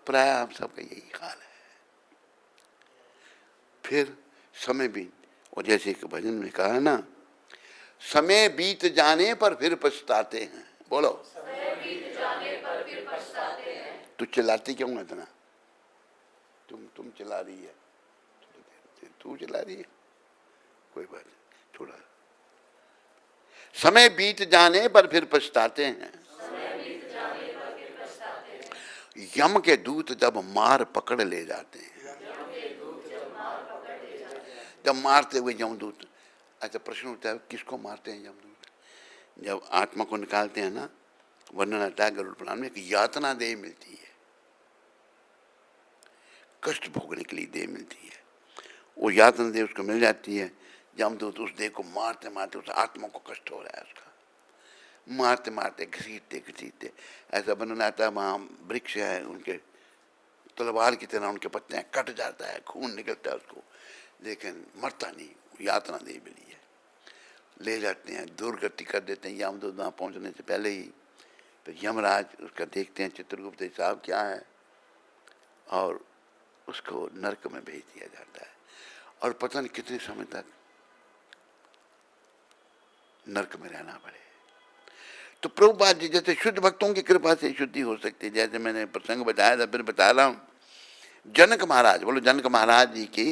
प्राय आप सबका यही हाल है। फिर समय बीत, और जैसे एक भजन में कहा ना, समय बीत जाने पर फिर पछताते हैं। बोलो, समय बीत जाने पर फिर पछताते हैं। तू चिल्लाती क्यों है इतना? तुम चिल्ला रही है, तू चिल्ला रही है, कोई बात नहीं, थोड़ा। समय बीत जाने पर फिर पछताते हैं, समय बीत जाने पर फिर पछताते हैं। यम के दूत जब मार पकड़ ले जाते हैं। यम के दूत जब मार पकड़ ले जाते हैं। जब मारते हुए यमदूत, अच्छा प्रश्न उठता है किसको मारते हैं यमदूत? जब आत्मा को निकालते हैं ना, वर्णन आता है गरुड़ पुराण में, एक यातना देह मिलती है, कष्ट भोगने के लिए देह मिलती है। वो यातना देह उसको मिल जाती है। यमदूत उस देह को मारते मारते, उस आत्मा को कष्ट हो रहा है उसका, मारते मारते घसीटते घसीटते, ऐसा वर्णन आता है वहाँ वृक्ष है, उनके तलवार की तरह उनके पत्ते हैं, कट जाता है, खून निकलता है उसको, लेकिन मरता नहीं। यातना दे मिली है, ले जाते हैं, दुर्गति कर देते हैं यमदूत वहाँ पहुँचने से पहले ही। फिर यमराज उसका देखते हैं, चित्रगुप्त साहब क्या है, और उसको नरक में भेज दिया जाता है। और पता नहीं कितने समय तक नरक में रहना पड़े। तो प्रभुपाद जी जैसे शुद्ध भक्तों की कृपा से शुद्धि हो सकती है, जैसे मैंने प्रसंग बताया था, फिर बता रहा हूँ। जनक महाराज, बोलो जनक महाराज जी की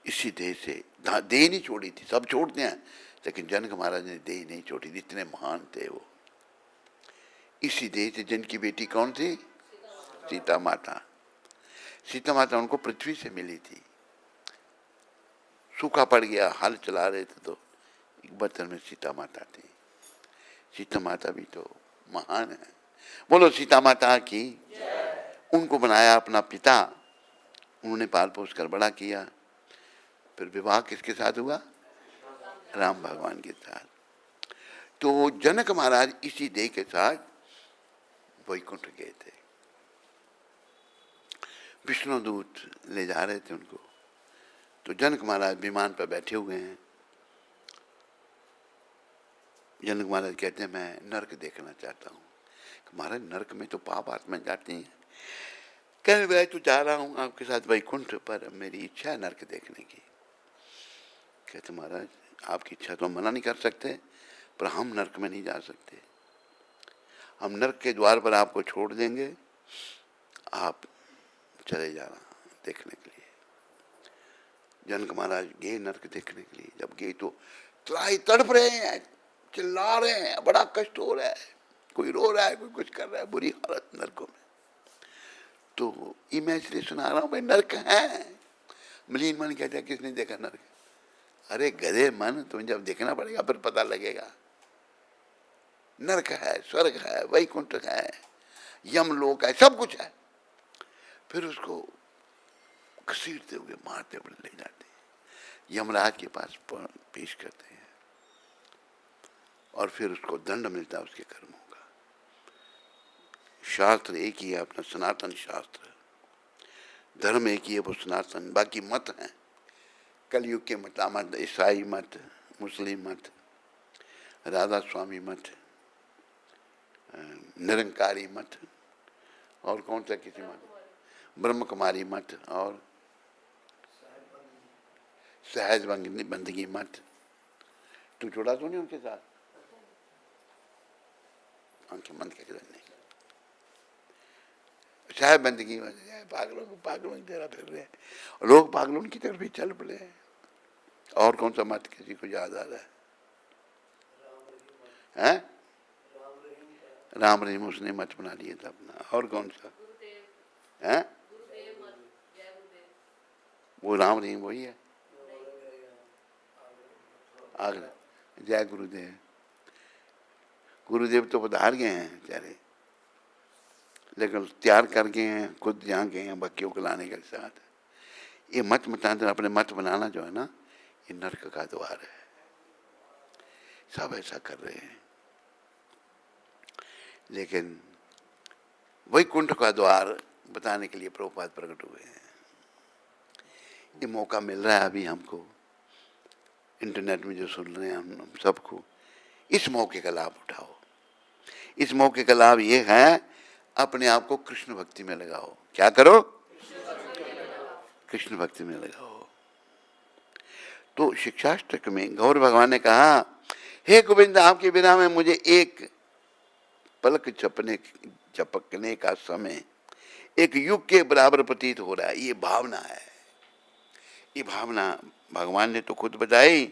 इसी देह से देह नहीं छोड़ी थी, सब छोड़ते हैं, लेकिन जनक महाराज ने देह नहीं छोड़ी थी, इतने महान थे वो। इसी देह से जिनकी बेटी कौन थी? सीता माता। सीता माता उनको पृथ्वी से मिली थी, सूखा पड़ गया, हल चला रहे थे तो एक बर्तन में सीता माता थी। सीता माता भी तो महान है, बोलो सीता माता की। उनको बनाया अपना पिता, उन्होंने पाल पोस कर बड़ा किया। फिर विवाह किसके साथ हुआ? राम भगवान के साथ। तो जनक महाराज इसी देह के साथ वैकुंठ गए थे। विष्णुदूत ले जा रहे थे उनको, तो जनक महाराज विमान पर बैठे हुए हैं। जनक महाराज कहते हैं मैं नरक देखना चाहता हूँ। महाराज नरक में तो पाप आत्मा जाती हैं। कह मैं तो जा रहा हूँ आपके साथ वैकुंठ, पर मेरी इच्छा है नरक देखने की। कहते महाराज आपकी इच्छा तो हम मना नहीं कर सकते, पर हम नरक में नहीं जा सकते। हम नरक के द्वार पर आपको छोड़ देंगे, आप चले जाना देखने के लिए। जनक महाराज गए नरक देखने के लिए। जब गए तो त्राही तड़प रहे हैं, चिल्ला रहे हैं, बड़ा कष्ट हो रहा है, कोई रो रहा है, कोई कुछ कर रहा है, बुरी हालत नरकों में। तो ये मैं इसलिए सुना रहा हूँ भाई नरक है। मलिन मन कहता है किसने देखा नरक? अरे गधे मन, तुम्हें जब देखना पड़ेगा फिर पता लगेगा। नरक है, स्वर्ग है, वैकुंठ है, यमलोक है, सब कुछ है। फिर उसको घसीटते हुए मारते हुए ले जाते हैं, यमराज के पास पेश करते हैं, और फिर उसको दंड मिलता है उसके कर्मों का। शास्त्र एक ही है अपना, सनातन शास्त्र, धर्म एक ही है वो सनातन। बाकी मत हैं, कलयुग के मत, ईसाई मत, मुस्लिम मत, राधा स्वामी मत, निरंकारी मत, और कौन सा किसी मत, ब्रह्म कुमारी मत, और सहज बंदगी मत। तू जुड़ा तो नहीं उनके साथ? आंखें बंद करके नहीं, सहज बंदगी मत। पागलों को पागलों की तरह फिर रहे, लोग पागलों की तरफ भी चल पड़े। और कौन सा मत किसी को याद आ रहा है? राम रहीम उसने मत बना लिया था अपना। और कौन सा? हैं? वो राम रहीम वही है। आगे जय गुरुदेव। गुरुदेव तो पधार गए हैं बेचारे, लेकिन तैयार कर गए हैं, खुद जहाँ गए हैं बच्चियों को लाने के साथ। ये मत मतांतर, अपने मत बनाना जो है ना, ये नरक का द्वार है। सब ऐसा कर रहे हैं, लेकिन वैकुंठ का द्वार बताने के लिए प्रभुपाद प्रकट हुए हैं। ये मौका मिल रहा है अभी हमको, इंटरनेट में जो सुन रहे हैं हम सबको, इस मौके का लाभ उठाओ। इस मौके का लाभ ये है, अपने आप को कृष्ण भक्ति में लगाओ। क्या करो? कृष्ण भक्ति में लगाओ। तो शिक्षाष्टक में गौर भगवान ने कहा, हे गोविंद, आपके बिना में मुझे एक पलक झपकने का समय एक युग के बराबर प्रतीत हो रहा है। ये भावना है, ये भावना भगवान ने तो खुद बताई,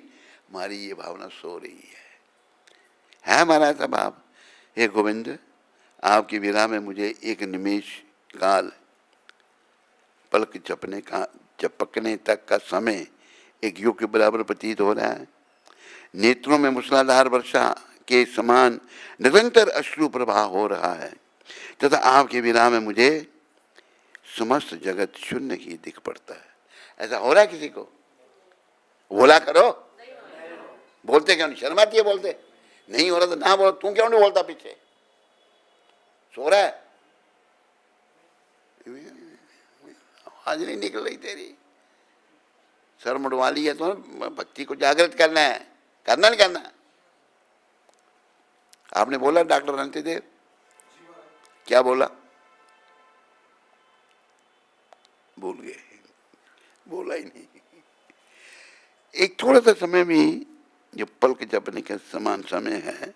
हमारी ये भावना सो रही है हमारा स्वभाव। हे गोविंद, आपकी विरा में मुझे एक निमेष काल पलक झपकने तक का समय एक युग के बराबर प्रतीत हो रहा है। नेत्रों में मूसलाधार वर्षा के समान निरंतर अश्रु प्रवाह हो रहा है, तथा आपके विरा में मुझे समस्त जगत शून्य ही दिख पड़ता है। ऐसा हो रहा है किसी को? बोला करो। बोलते क्यों नहीं? शर्म आती है बोलते? नहीं हो रहा तो ना बोलो। तू क्यों नहीं बोलता? पीछे सो रहा है, आवाज नहीं निकल रही तेरी। सर मुड़वा ली है तो भक्ति को जागृत करना है, करना नहीं करना? आपने बोला डॉक्टर रणतीदेव, क्या बोला? भूल गए, बोला ही नहीं। एक थोड़ा सा समय भी जो पलक झपकने के समान समय है,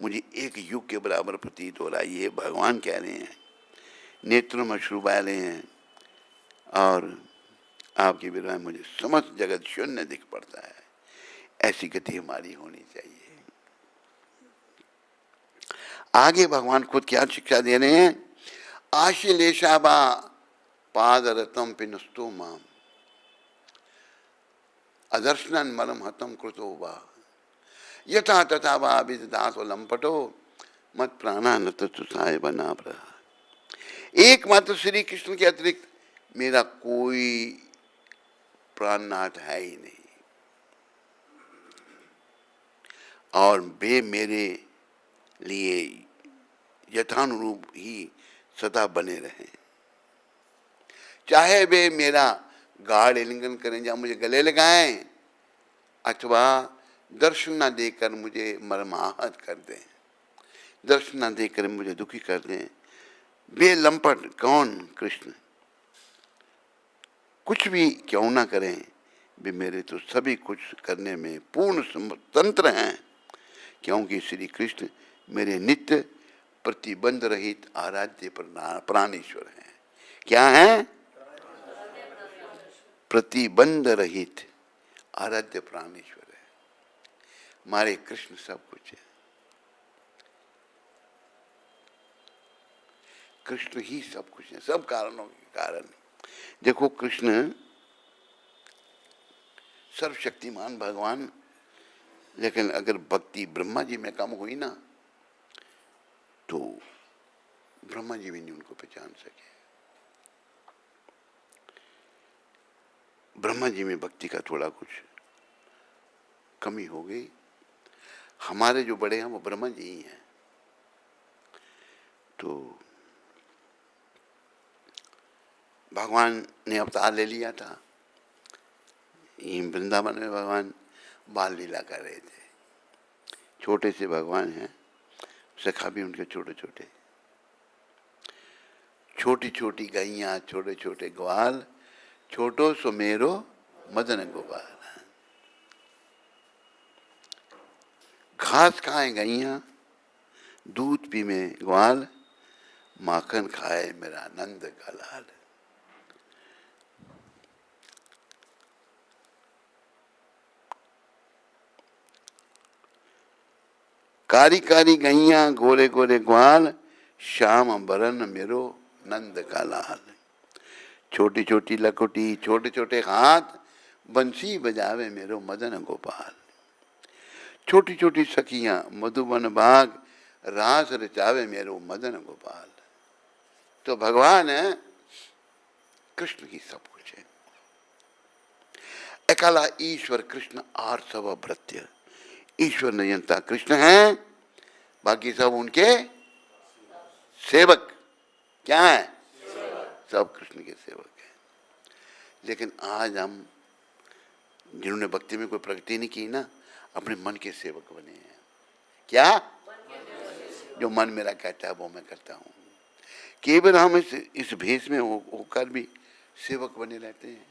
मुझे एक युग के बराबर प्रतीत हो रहा है। ये भगवान कह रहे हैं, नेत्रों में अश्रु बह रहे हैं, और आपके विरह में मुझे समस्त जगत शून्य दिख पड़ता है। ऐसी गति हमारी होनी चाहिए। आगे भगवान खुद क्या शिक्षा दे रहे हैं? आशिलेशाबा पादरतम पिनस्तु माम अदर्शनन मलम हतम कृतो वा यथा तथा वा विदधातो लंपटो मत प्राणा न तुसाय बना रहा। एकमात्र श्री कृष्ण के अतिरिक्त मेरा कोई प्राणनाथ है ही नहीं, और वे मेरे लिए यथानुरूप ही सदा बने रहें। चाहे वे मेरा गाढ़ आलिंगन करें या मुझे गले लगाएं, अथवा दर्शन न देकर मुझे मर्माहत कर दें, दर्शन न देकर मुझे दुखी कर दें। वे लंपट कौन? कृष्ण। कुछ भी क्यों ना करें, वे मेरे तो सभी कुछ करने में पूर्ण स्वतंत्र हैं, क्योंकि श्री कृष्ण मेरे नित्य प्रतिबंध रहित आराध्य प्राणेश्वर हैं। क्या हैं? प्रतिबंध रहित आराध्य प्राणेश्वर है। हमारे कृष्ण सब कुछ है, कृष्ण ही सब कुछ है, सब कारणों के कारण। देखो, कृष्ण सर्वशक्तिमान भगवान, लेकिन अगर भक्ति ब्रह्मा जी में कम हुई ना, तो ब्रह्मा जी भी नहीं उनको पहचान सके। ब्रह्मा जी में भक्ति का थोड़ा कुछ कमी हो गई। हमारे जो बड़े हैं वो ब्रह्मा जी ही हैं। तो भगवान ने अवतार ले लिया था, वृंदावन में भगवान बाल लीला कर रहे थे। छोटे से भगवान हैं, सखा भी उनके छोटे छोटे, छोटी छोटी गैया, छोटे छोटे ग्वाल, छोटो सो मेरो मदन गोपाल। घास खाए गैया, दूध पी में ग्वाल, माखन खाए मेरा नंद का लाल। कारी कारी गैया, गोरे गोरे ग्वाल, श्याम बरन मेरो नंद का लाल। छोटी छोटी लकोटी छोटे छोटे हाथ बंसी बजावे मेरो मदन गोपाल। छोटी छोटी सखियां मधुबन बाग रास रचावे मेरो मदन गोपाल। तो भगवान है कृष्ण की सब कुछ है। अकाला ईश्वर कृष्ण आर सब भृत्य। ईश्वर नियंता कृष्ण है, बाकी सब उनके सेवक। क्या है? सब कृष्ण के सेवक हैं। लेकिन आज हम जिन्होंने भक्ति में कोई प्रगति नहीं की ना, अपने मन के सेवक बने हैं। क्या? जो मन मेरा कहता है वो मैं करता हूँ। केवल हम इस भेष में होकर भी सेवक बने रहते हैं।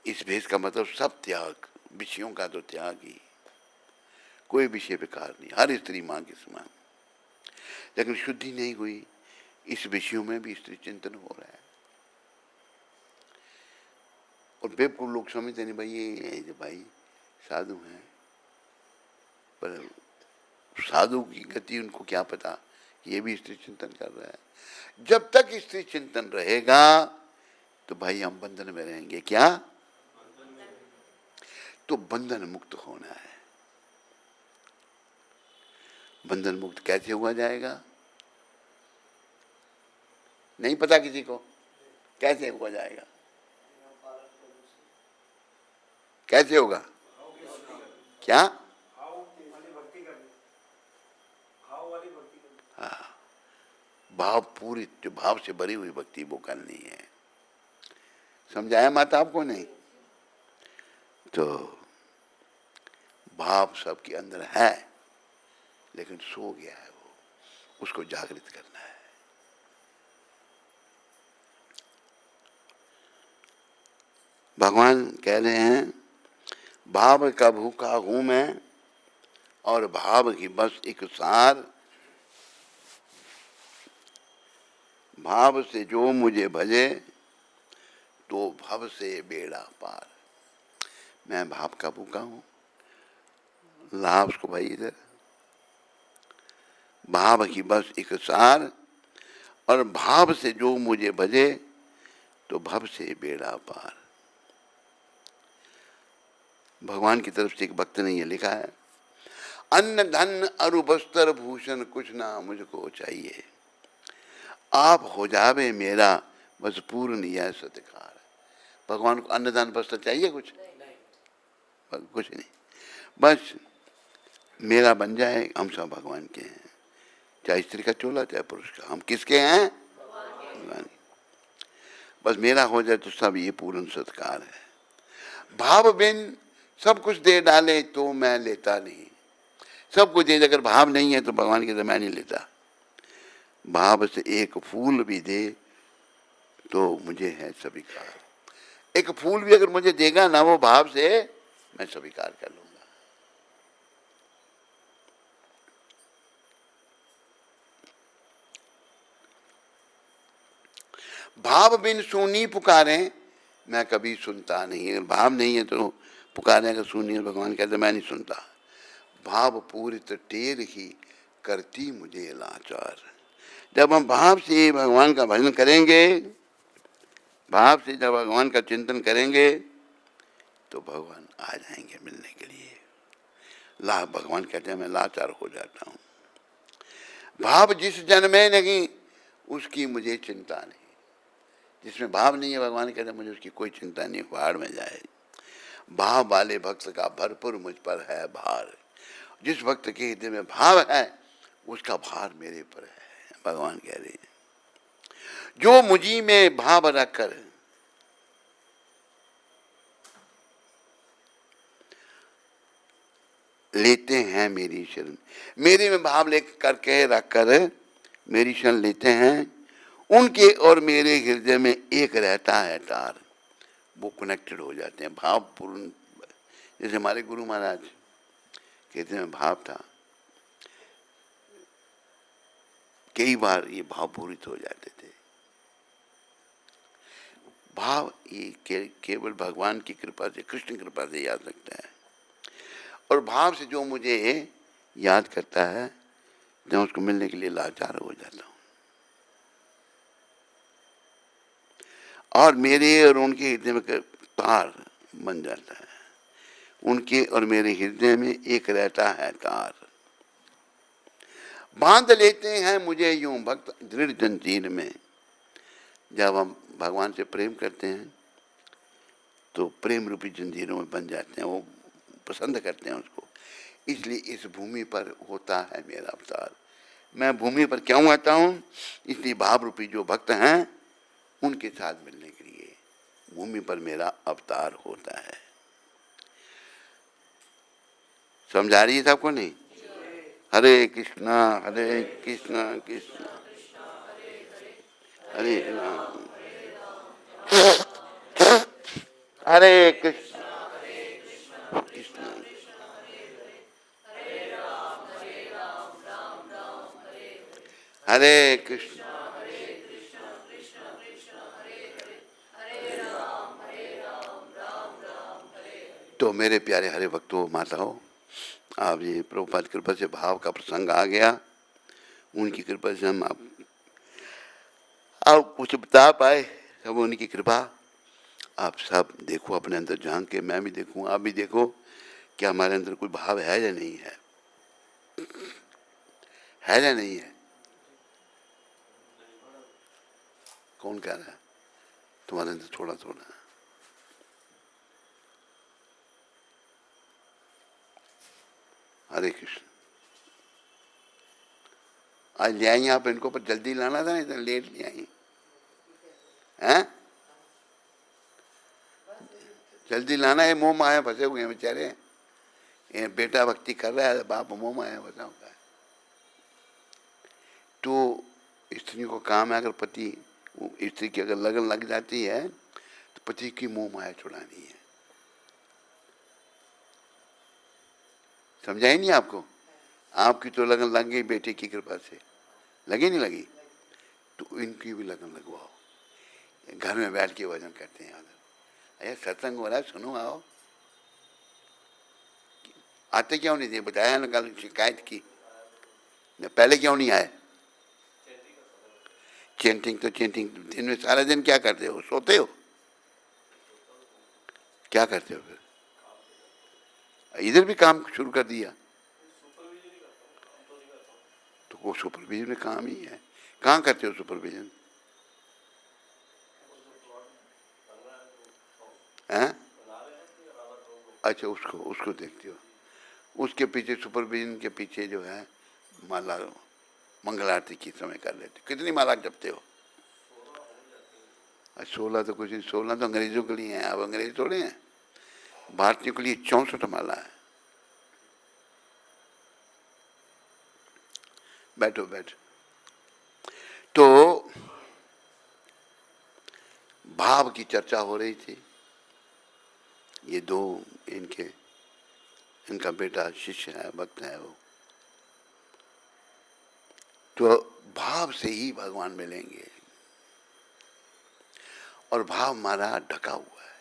इस भेष का मतलब सब त्याग, विषयों का तो त्याग ही, कोई विषय बेकार नहीं, हर स्त्री मां के समान। लेकिन शुद्धि नहीं हुई, इस विषयों में भी स्त्री चिंतन हो रहा है। और बेवकूफ लोग समझते नहीं भाई ये जो भाई साधु हैं, पर साधु की गति उनको क्या पता, ये भी स्त्री चिंतन कर रहा है। जब तक स्त्री चिंतन रहेगा तो भाई हम बंधन में रहेंगे। क्या? तो बंधन मुक्त होना है। बंधन मुक्त कैसे हुआ जाएगा? नहीं पता किसी को कैसे हुआ जाएगा? कैसे होगा? क्या? हाँ, भाव पूरी, जो भाव से भरी हुई भक्ति वो करनी है। समझाया माता आपको? नहीं तो भाव सबके अंदर है, लेकिन सो गया है वो, उसको जागृत करना है। भगवान कह रहे हैं भाव का भूखा हूं मैं और भाव की बस एक सार। भाव से जो मुझे भजे तो भव से बेड़ा पार। मैं भाव का भूखा हूं। लाभ उसको भाई इधर, भाव की बस एक सार और भाव से जो मुझे भजे तो भव से बेड़ा पार। भगवान की तरफ से एक भक्त ने ये लिखा है, अन्न धन अरु बस्तर भूषण कुछ ना मुझको चाहिए, आप हो जावे मेरा बस पूर्ण यह सत्कार। भगवान को अन्न धन बस्तर चाहिए कुछ? कुछ नहीं, बस मेरा बन जाए, हम सब भगवान के हैं। चाहे स्त्री का चोला चाहे पुरुष का, हम किसके हैं? भगवान। बस मेरा हो जाए तो सब ये पूर्ण सत्कार है। भाव बिन सब कुछ दे डाले तो मैं लेता नहीं। सब कुछ दे, अगर भाव नहीं है तो भगवान के तो मैं नहीं लेता। भाव से एक फूल भी दे तो मुझे है स्वीकार। एक फूल भी अगर मुझे देगा ना वो भाव से, मैं स्वीकार कर लूंगा। भाव बिन सुनी पुकारे मैं कभी सुनता नहीं। अगर भाव नहीं है तो पुकारे अगर सुनी, भगवान कहते मैं नहीं सुनता। भाव पूरित टेर ही करती मुझे लाचार। जब हम भाव से भगवान का भजन करेंगे, भाव से जब भगवान का चिंतन करेंगे तो भगवान आ जाएंगे मिलने के लिए। भगवान कहते हैं मैं लाचार हो जाता हूँ। भाव जिस जन में नहीं उसकी मुझे चिंता नहीं। जिसमें भाव नहीं है, भगवान कहते हैं मुझे उसकी कोई चिंता नहीं, पहाड़ में जाए। भाव वाले भक्त का भरपूर मुझ पर है भार। जिस भक्त के हृदय में भाव है उसका भार मेरे पर है। भगवान कह रहे हैं जो मुझी में भाव रखकर लेते हैं मेरी शरण, मेरे में भाव लेकर के रखकर मेरी शरण लेते हैं, उनके और मेरे हृदय में एक रहता है तार। वो कनेक्टेड हो जाते हैं भाव पूर्ण। जैसे हमारे गुरु महाराज कहते हैं भाव था, कई बार ये भाव पूरित हो जाते थे। भाव ये केवल भगवान की कृपा से, कृष्ण की कृपा से याद रखता है। और भाव से जो मुझे याद करता है, मैं उसको मिलने के लिए लाचार हो जाता हूँ। और मेरे और उनके हृदय में तार बन जाता है। उनके और मेरे हृदय में एक रहता है तार। बांध लेते हैं मुझे यूं भक्त दृढ़ जंजीर में। जब हम भगवान से प्रेम करते हैं तो प्रेम रूपी जंजीरों में बन जाते हैं, वो पसंद करते हैं उसको। इसलिए इस भूमि पर होता है मेरा अवतार। मैं भूमि पर क्यों आता हूँ? इसलिए भाव रूपी जो भक्त हैं उनके साथ मिलने के लिए भूमि पर मेरा अवतार होता है। समझा रही है सबको नहीं? हरे कृष्णा कृष्णा हरे राम हरे कृष्णा कृष्णा हरे कृष्ण। तो मेरे प्यारे हरे भक्तों माताओं, आप ये प्रभुपाद की कृपा से भाव का प्रसंग आ गया। उनकी कृपा से हम आप कुछ बता पाए, सब उनकी कृपा। आप सब देखो अपने अंदर झांक के, मैं भी देखूं, आप भी देखो कि हमारे अंदर कोई भाव है या नहीं है, है या नहीं है? कौन कह रहा है? तुम्हारे अंदर थोड़ा थोड़ा है। हरे कृष्ण। आज ले आई आप इनको, पर जल्दी लाना था, इतना लेट ले आई हैं? जल्दी लाना है, मोह माया फंसे हुए हैं बेचारे। ये बेटा भक्ति कर रहा है, बाप मोह माया फंसा हुआ है। तो स्त्री को काम है, अगर पति स्त्री की अगर लगन लग जाती है तो पति की मोह माया छुड़ानी है। समझाई नहीं आपको? आपकी तो लगन लग गई बेटे की कृपा से, लगी नहीं लगी? तो इनकी भी लगन लगवाओ। घर में बैठ के भजन करते हैं। अरे सत्संग हो रहा है, सुनो, आओ। आते क्यों नहीं थे? बताया ना, कल शिकायत की, पहले क्यों नहीं आए? चेंटिंग तो चेंटिंग, दिन में सारा दिन क्या करते हो? सोते हो? क्या करते हो फिर? इधर भी काम शुरू कर दिया तो वो सुपरविजन में काम ही है। कहाँ करते हो सुपरविजन? हैं? अच्छा, उसको उसको देखते हो। उसके पीछे, सुपरविजन के पीछे जो है, माला मंगल आरती की समय कर लेते। कितनी माला जपते हो? 16 तो कुछ नहीं, 16 तो अंग्रेजों के लिए हैं। अब अंग्रेज थोड़े हैं, भारतीयों के लिए 64 माला है। बैठो बैठो। तो भाव की चर्चा हो रही थी। ये दो इनका बेटा शिष्य है, भक्त है वो। तो भाव से ही भगवान मिलेंगे, और भाव हमारा ढका हुआ है।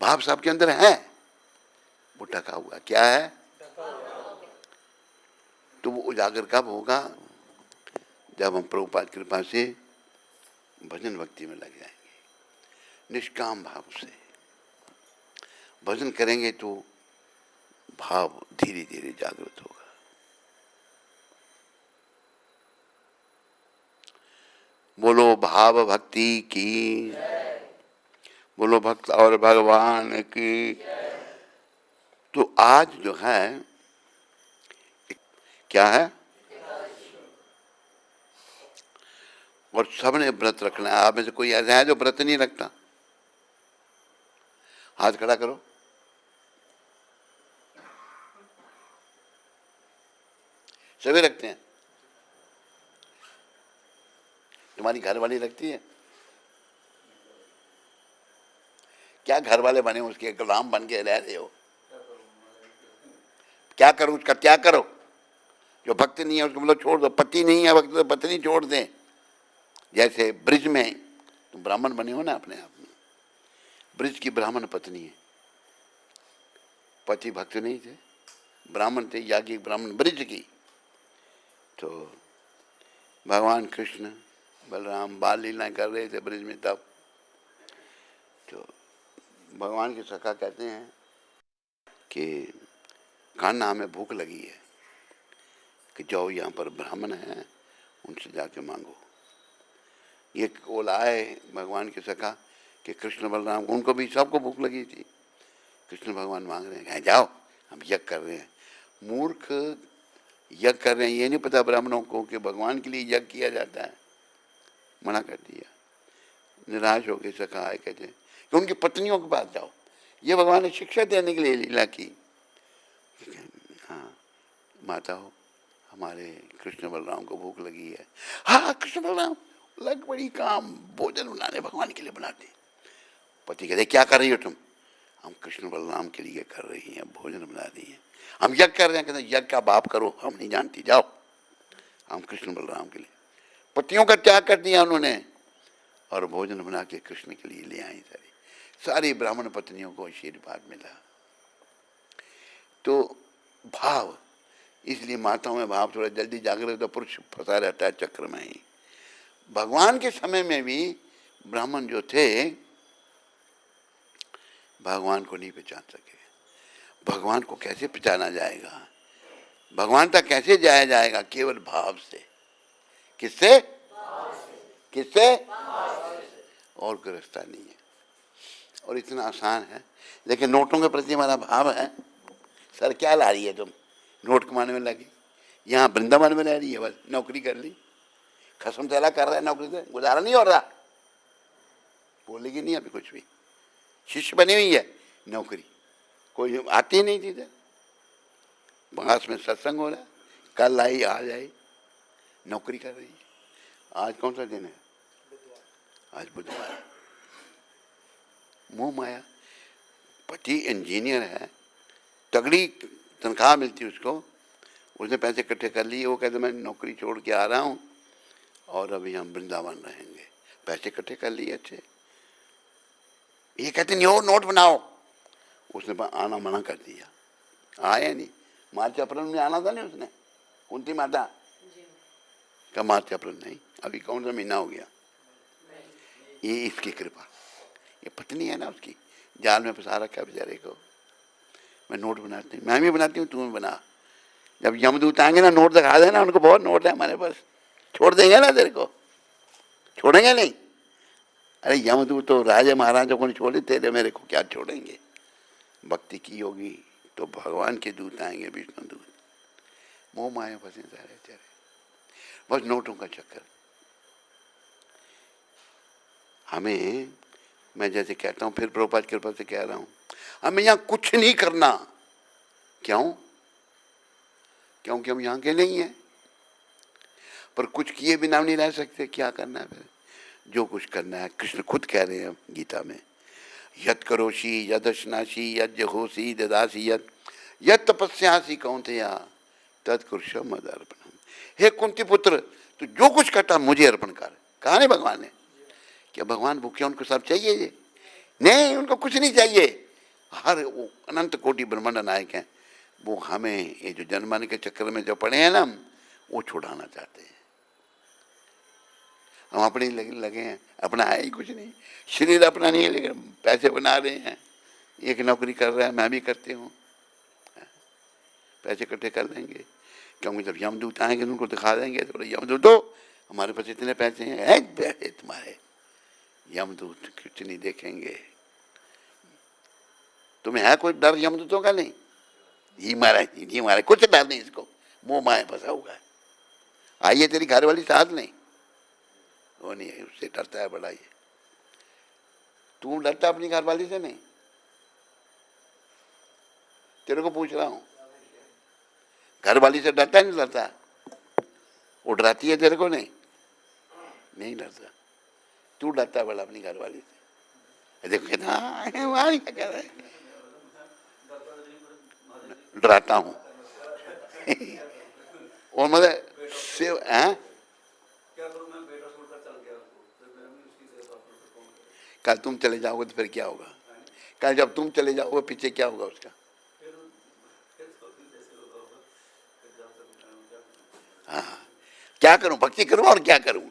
भाव सबके अंदर है, वो ढका हुआ। क्या है? तो वो उजागर कब होगा? जब हम प्रभुपाद की कृपा से भजन भक्ति में लग जाएंगे, निष्काम भाव से भजन करेंगे तो भाव धीरे धीरे जागृत होगा। बोलो भाव भक्ति की, बोलो भक्त और भगवान की। तो आज जो है, क्या है? और सबने व्रत रखना है। आप में से कोई ऐसा है जो व्रत नहीं रखता? हाथ खड़ा करो। सभी रखते हैं। तुम्हारी घर वाली रखती है? क्या घर वाले बने उसके गुलाम बन के रह रहे हो? क्या करो उसका? क्या करो? जो भक्त नहीं है उसको मतलब छोड़ दो। पति नहीं है भक्त तो पत्नी छोड़ दें। जैसे ब्रिज में तुम ब्राह्मण बने हो ना अपने आप में, ब्रिज की ब्राह्मण पत्नी है, पति भक्त नहीं थे, ब्राह्मण थे, याज्ञिक ब्राह्मण ब्रिज की। तो भगवान कृष्ण बलराम बाल लीला कर रहे थे ब्रिज में, तब तो भगवान के सखा कहते हैं कि कान्हा हमें भूख लगी है, कि जाओ यहाँ पर ब्राह्मण हैं, उनसे जाके मांगो। ये बोला है भगवान के सखा कि कृष्ण बलराम, उनको भी सबको भूख लगी थी। कृष्ण भगवान मांग रहे हैं, जाओ हम यज्ञ कर रहे हैं। मूर्ख यज्ञ कर रहे हैं, ये नहीं पता ब्राह्मणों को कि भगवान के लिए यज्ञ किया जाता है। मना कर दिया। निराश हो गए सखा आए, कहते कि उनकी पत्नियों के पास जाओ। ये भगवान ने शिक्षा देने के लिए लीला की। हाँ माता हो, हमारे कृष्ण बलराम को भूख लगी है। हाँ कृष्ण बलराम लग बड़ी काम, भोजन बनाने भगवान के लिए बनाते। पति कहते क्या कर रही हो तुम? हम कृष्ण बलराम के लिए कर रही हैं, भोजन बना रही हैं। हम यज्ञ कर रहे हैं। कहते यज्ञ का बाप करो, हम नहीं जानती, जाओ। हम कृष्ण बलराम के लिए पतियों का त्याग कर दिया उन्होंने और भोजन बना के कृष्ण के लिए ले आई। सारी ब्राह्मण पत्नियों को आशीर्वाद मिला। तो भाव, इसलिए माताओं में भाव थोड़ा जल्दी जागृत, तो पुरुष फंसा रहता है चक्र में ही। भगवान के समय में भी ब्राह्मण जो थे भगवान को नहीं पहचान सके। भगवान को कैसे पहचाना जाएगा? भगवान तक कैसे जाया जाएगा? केवल भाव से। किससे? किससे? और कोई रास्ता नहीं है। और इतना आसान है। लेकिन नोटों के प्रति हमारा भाव है, सर क्या ला रही है तुम, नोट कमाने में लगी, यहाँ वृंदावन में रह रही है, बस नौकरी कर ली, खसम चला कर रहा है, नौकरी से गुजारा नहीं हो रहा, बोलेगी नहीं अभी कुछ भी। शिष्य बनी हुई है, नौकरी कोई आती नहीं थी। पास में सत्संग हो रहा है, कल आई आज आई, नौकरी कर रही है। आज कौन सा दिन है? आज बुधवार। मोह माया। पति इंजीनियर है, तगड़ी तनख्वाह मिलती उसको, उसने पैसे इकट्ठे कर लिए। वो कहते मैं नौकरी छोड़ के आ रहा हूँ और अभी हम वृंदावन रहेंगे। पैसे इकट्ठे कर लिए अच्छे। ये कहते नहीं हो नोट बनाओ। उसने आना मना कर दिया, आया नहीं। मार्च अप्रैल में आना था नहीं उसने, कुंती माता का मार्च अप्रैल नहीं, अभी कौन सा महीना हो गया। ये इसकी कृपा, ये पत्नी है ना उसकी, जाल में फंसा रखा है बेचारे को। मैं नोट बनाती हूँ, मैं भी बनाती हूँ, तू भी बना। जब यमदूत आएंगे ना, नोट दिखा देना उनको, बहुत नोट है हमारे पास, छोड़ देंगे ना तेरे को, छोड़ेंगे नहीं। अरे यमदूत तो राजा महाराजा को नहीं छोड़े, तेरे मेरे को क्या छोड़ेंगे। भक्ति की होगी तो भगवान के दूत आएंगे, विष्णु दूत। मोह माया फंसे सारे तेरे, बस नोटों का चक्कर। हमें, मैं जैसे कहता हूँ, फिर प्रभुपाद कृपा से कह रहा हूँ, हमें यहाँ कुछ नहीं करना। क्यों? क्योंकि हम यहाँ के नहीं हैं। पर कुछ किए बिना नहीं रह सकते। क्या करना है फिर? जो कुछ करना है, कृष्ण खुद कह रहे हैं गीता में, यत् करोषि यदश्नासि यज्जहोषि ददासि यत् तपस्यासि कौन्तेय तत्कुरुषो मदर्पणम्। हे कुंती पुत्र, तू जो कुछ करता मुझे अर्पण कर। कहा नहीं भगवान ने? क्या भगवान भूखे उनको सब चाहिए ये? नहीं, उनको कुछ नहीं चाहिए। हर वो अनंत कोटि ब्रह्मांड नायक हैं, वो हमें ये जो जन्माने के चक्कर में जो पड़े हैं ना, वो छुड़ाना चाहते हैं। हम अपने लगे हैं, अपना है ही कुछ नहीं, शरीर अपना नहीं है, लेकिन पैसे बना रहे हैं। एक नौकरी कर रहा है, मैं भी करती हूँ, पैसे इकट्ठे कर लेंगे। क्योंकि जब यमदूत आएंगे उनको दिखा देंगे, तो यमदूतो हमारे पास इतने पैसे हैं, पैसे तुम्हारे। यमदूत कुछ नहीं देखेंगे। तुम्हें है कोई डर यमदूतों का? नहीं। ये मारा कुछ डर नहीं इसको, मुंह माया फंसा हुआ है। आइए तेरी घर वाली साथ नहीं, वो नहीं है, उससे डरता है बड़ा। ये तू डरता अपनी घर वाली से? नहीं, तेरे को पूछ रहा हूं, घर वाली से डरता नहीं? डरता? वो डराती है तेरे को? नहीं, नहीं डरता। तू डरता है बड़ा अपनी घर वाली से। देखो कितना क्या कह रहा है, डराता हूं। और मतलब सेव है। कल तुम चले जाओगे तो फिर क्या होगा? कल जब तुम चले जाओगे पीछे क्या होगा उसका? हाँ, क्या करूं? भक्ति करूं और क्या करूं?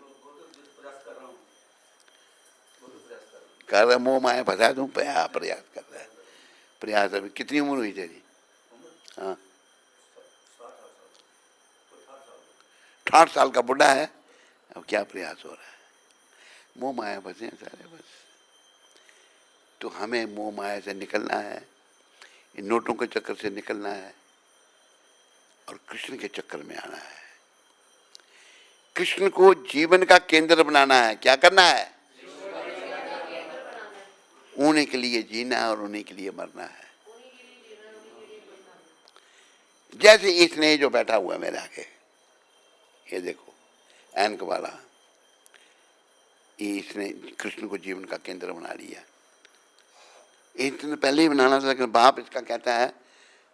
कर रहा मोह माया फंसा दूं, प्रयास कर रहा है। प्रयास अभी कितनी उम्र हुई तेरी? हाँ, 60 साल का बुढ़ा है, अब क्या प्रयास हो रहा है? मोह माया फंसे हैं सारे बस। तो हमें मोह माया से निकलना है, इन नोटों के चक्कर से निकलना है और कृष्ण के चक्कर में आना है। कृष्ण को जीवन का केंद्र बनाना है। क्या करना है? उन्हीं के लिए जीना है और उन्हीं के लिए मरना है। जैसे इसने जो बैठा हुआ है मेरे आगे, ये देखो ऐनक वाला, इसने कृष्ण को जीवन का केंद्र बना लिया। इसने पहले ही बनाना था, लेकिन बाप इसका कहता है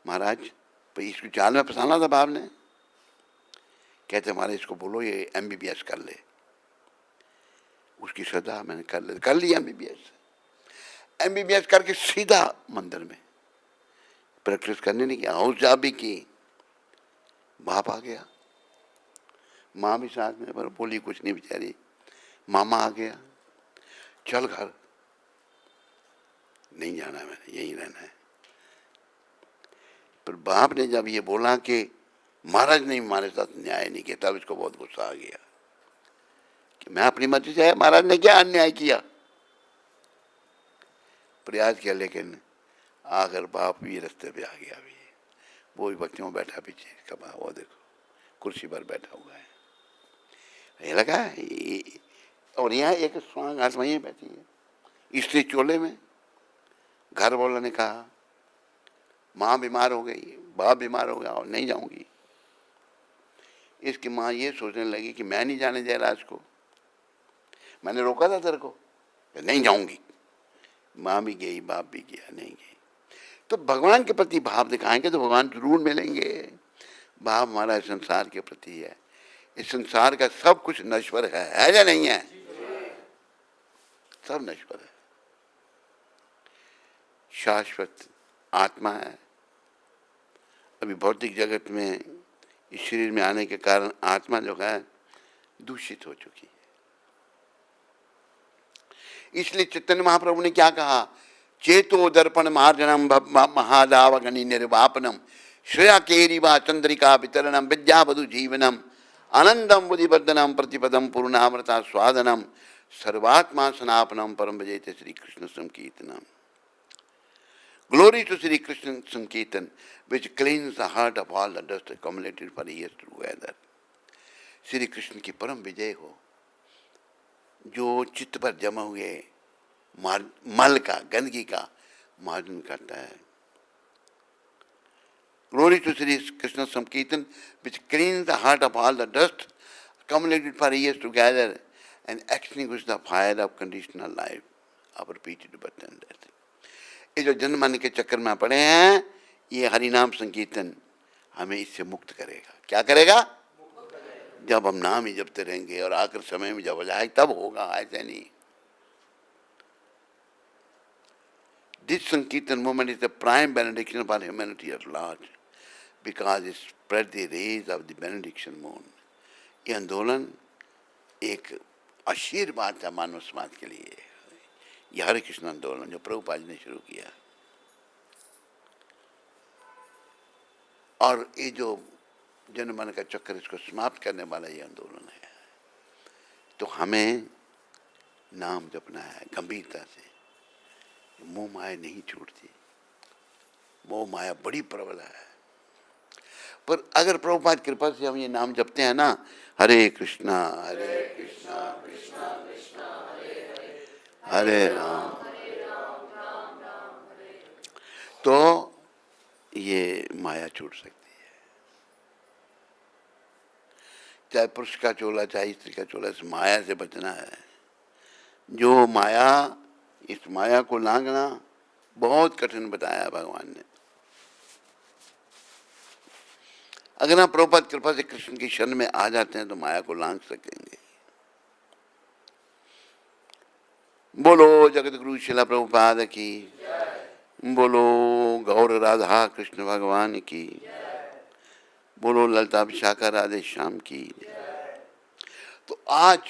महाराज भाई इसको जाल में फंसाना था बाप ने। कहते हमारे इसको बोलो ये MBBS कर ले। उसकी सदा मैंने कर लिया MBBS करके सीधा मंदिर में प्रैक्टिस करने नहीं किया, हाउस जॉब भी की। बाप आ गया, माँ भी साथ में, पर बोली कुछ नहीं बेचारी। मामा आ गया, चल घर, नहीं जाना मैंने, यहीं रहना है। पर बाप ने जब ये बोला कि महाराज ने हमारे साथ न्याय नहीं किया, तब इसको बहुत गुस्सा आ गया कि मैं अपनी मर्जी से आया, महाराज ने क्या अन्याय किया। प्रयास किया, लेकिन आखिर बाप भी रास्ते पे आ गया। अभी वो भी भक्तियों में बैठा पीछे, कब वो देखो कुर्सी पर बैठा हुआ है, ये लगा और यहाँ एक स्वांग आत्मा यहीं बैठी है। स्त्री चोले में, घर वालों ने कहा माँ बीमार हो गई, बाप बीमार हो गया और नहीं जाऊंगी। इसकी माँ ये सोचने लगी कि मैं नहीं जाने दे रहा इसको, मैंने रोका था तेरे को, नहीं जाऊंगी। माँ भी गई, बाप भी गया, नहीं गई। तो भगवान के प्रति भाव दिखाएंगे तो भगवान जरूर मिलेंगे। भाव हमारा इस संसार के प्रति है। इस संसार का सब कुछ नश्वर है या नहीं है? सब नश्वर है। शाश्वत आत्मा है। अभी भौतिक जगत में इस शरीर में आने के कारण आत्मा जो है दूषित हो चुकी है। इसलिए चैतन्य महाप्रभु ने क्या कहा? चेतो दर्पण मार्जनम महादावगनी निर्वापनम श्रेया केरिवा चंद्रिका वितरणम विद्यावधु जीवनम आनंदम बुद्धिवर्धनम प्रतिपदम पूर्णामृता स्वादनम सर्वात्मा सनापनम परम भजते Shri Krishna संकीर्तनम। Glory to Sri Krishna Sankirtan, which cleans the heart of all the dust accumulated for years together. Shri Krishna की परम विजय हो, जो चित्त पर जमा हुए मल का, गंदगी का मार्जन करता है। Glory to Sri Krishna Sankirtan, which cleans the heart of all the dust accumulated for years together and extinguishes the fire of conditional life of repeated birth and death. ये जो जन्म मरण के चक्कर में पड़े हैं, ये हरिनाम संकीर्तन हमें इससे मुक्त करेगा। क्या करेगा? जब हम नाम ही जपते रहेंगे और आखिर समय में जब हो जाए तब होगा, ऐसे नहीं। This Sankirtan movement is the prime benediction for humanity at large because it spread the rays of the benediction moon. ये आंदोलन एक आशीर्वाद था मानव समाज के लिए। यह हरे कृष्ण आंदोलन जो प्रभुपाद ने शुरू किया, और ये जो जन्म मरण का चक्कर इसको समाप्त करने वाला ये आंदोलन है। तो हमें नाम जपना है गंभीरता से। मोह माया नहीं छूटती, मोह माया बड़ी प्रबल है। पर अगर प्रभुपाद कृपा से हम ये नाम जपते हैं ना, हरे कृष्णा कृष्णा कृष्णा हरे राम, तो ये माया छूट सकती है। चाहे पुरुष का चोला चाहे स्त्री का चोला, इस माया से बचना है। जो माया, इस माया को लांघना बहुत कठिन बताया भगवान ने। अगर हम प्रभुपाद कृपा से कृष्ण की शरण में आ जाते हैं तो माया को लांघ सकेंगे। बोलो जगत गुरु शिला प्रभुपाद की, बोलो गौर राधा कृष्ण भगवान की, बोलो ललिता विशाखा राधे श्याम की। तो आज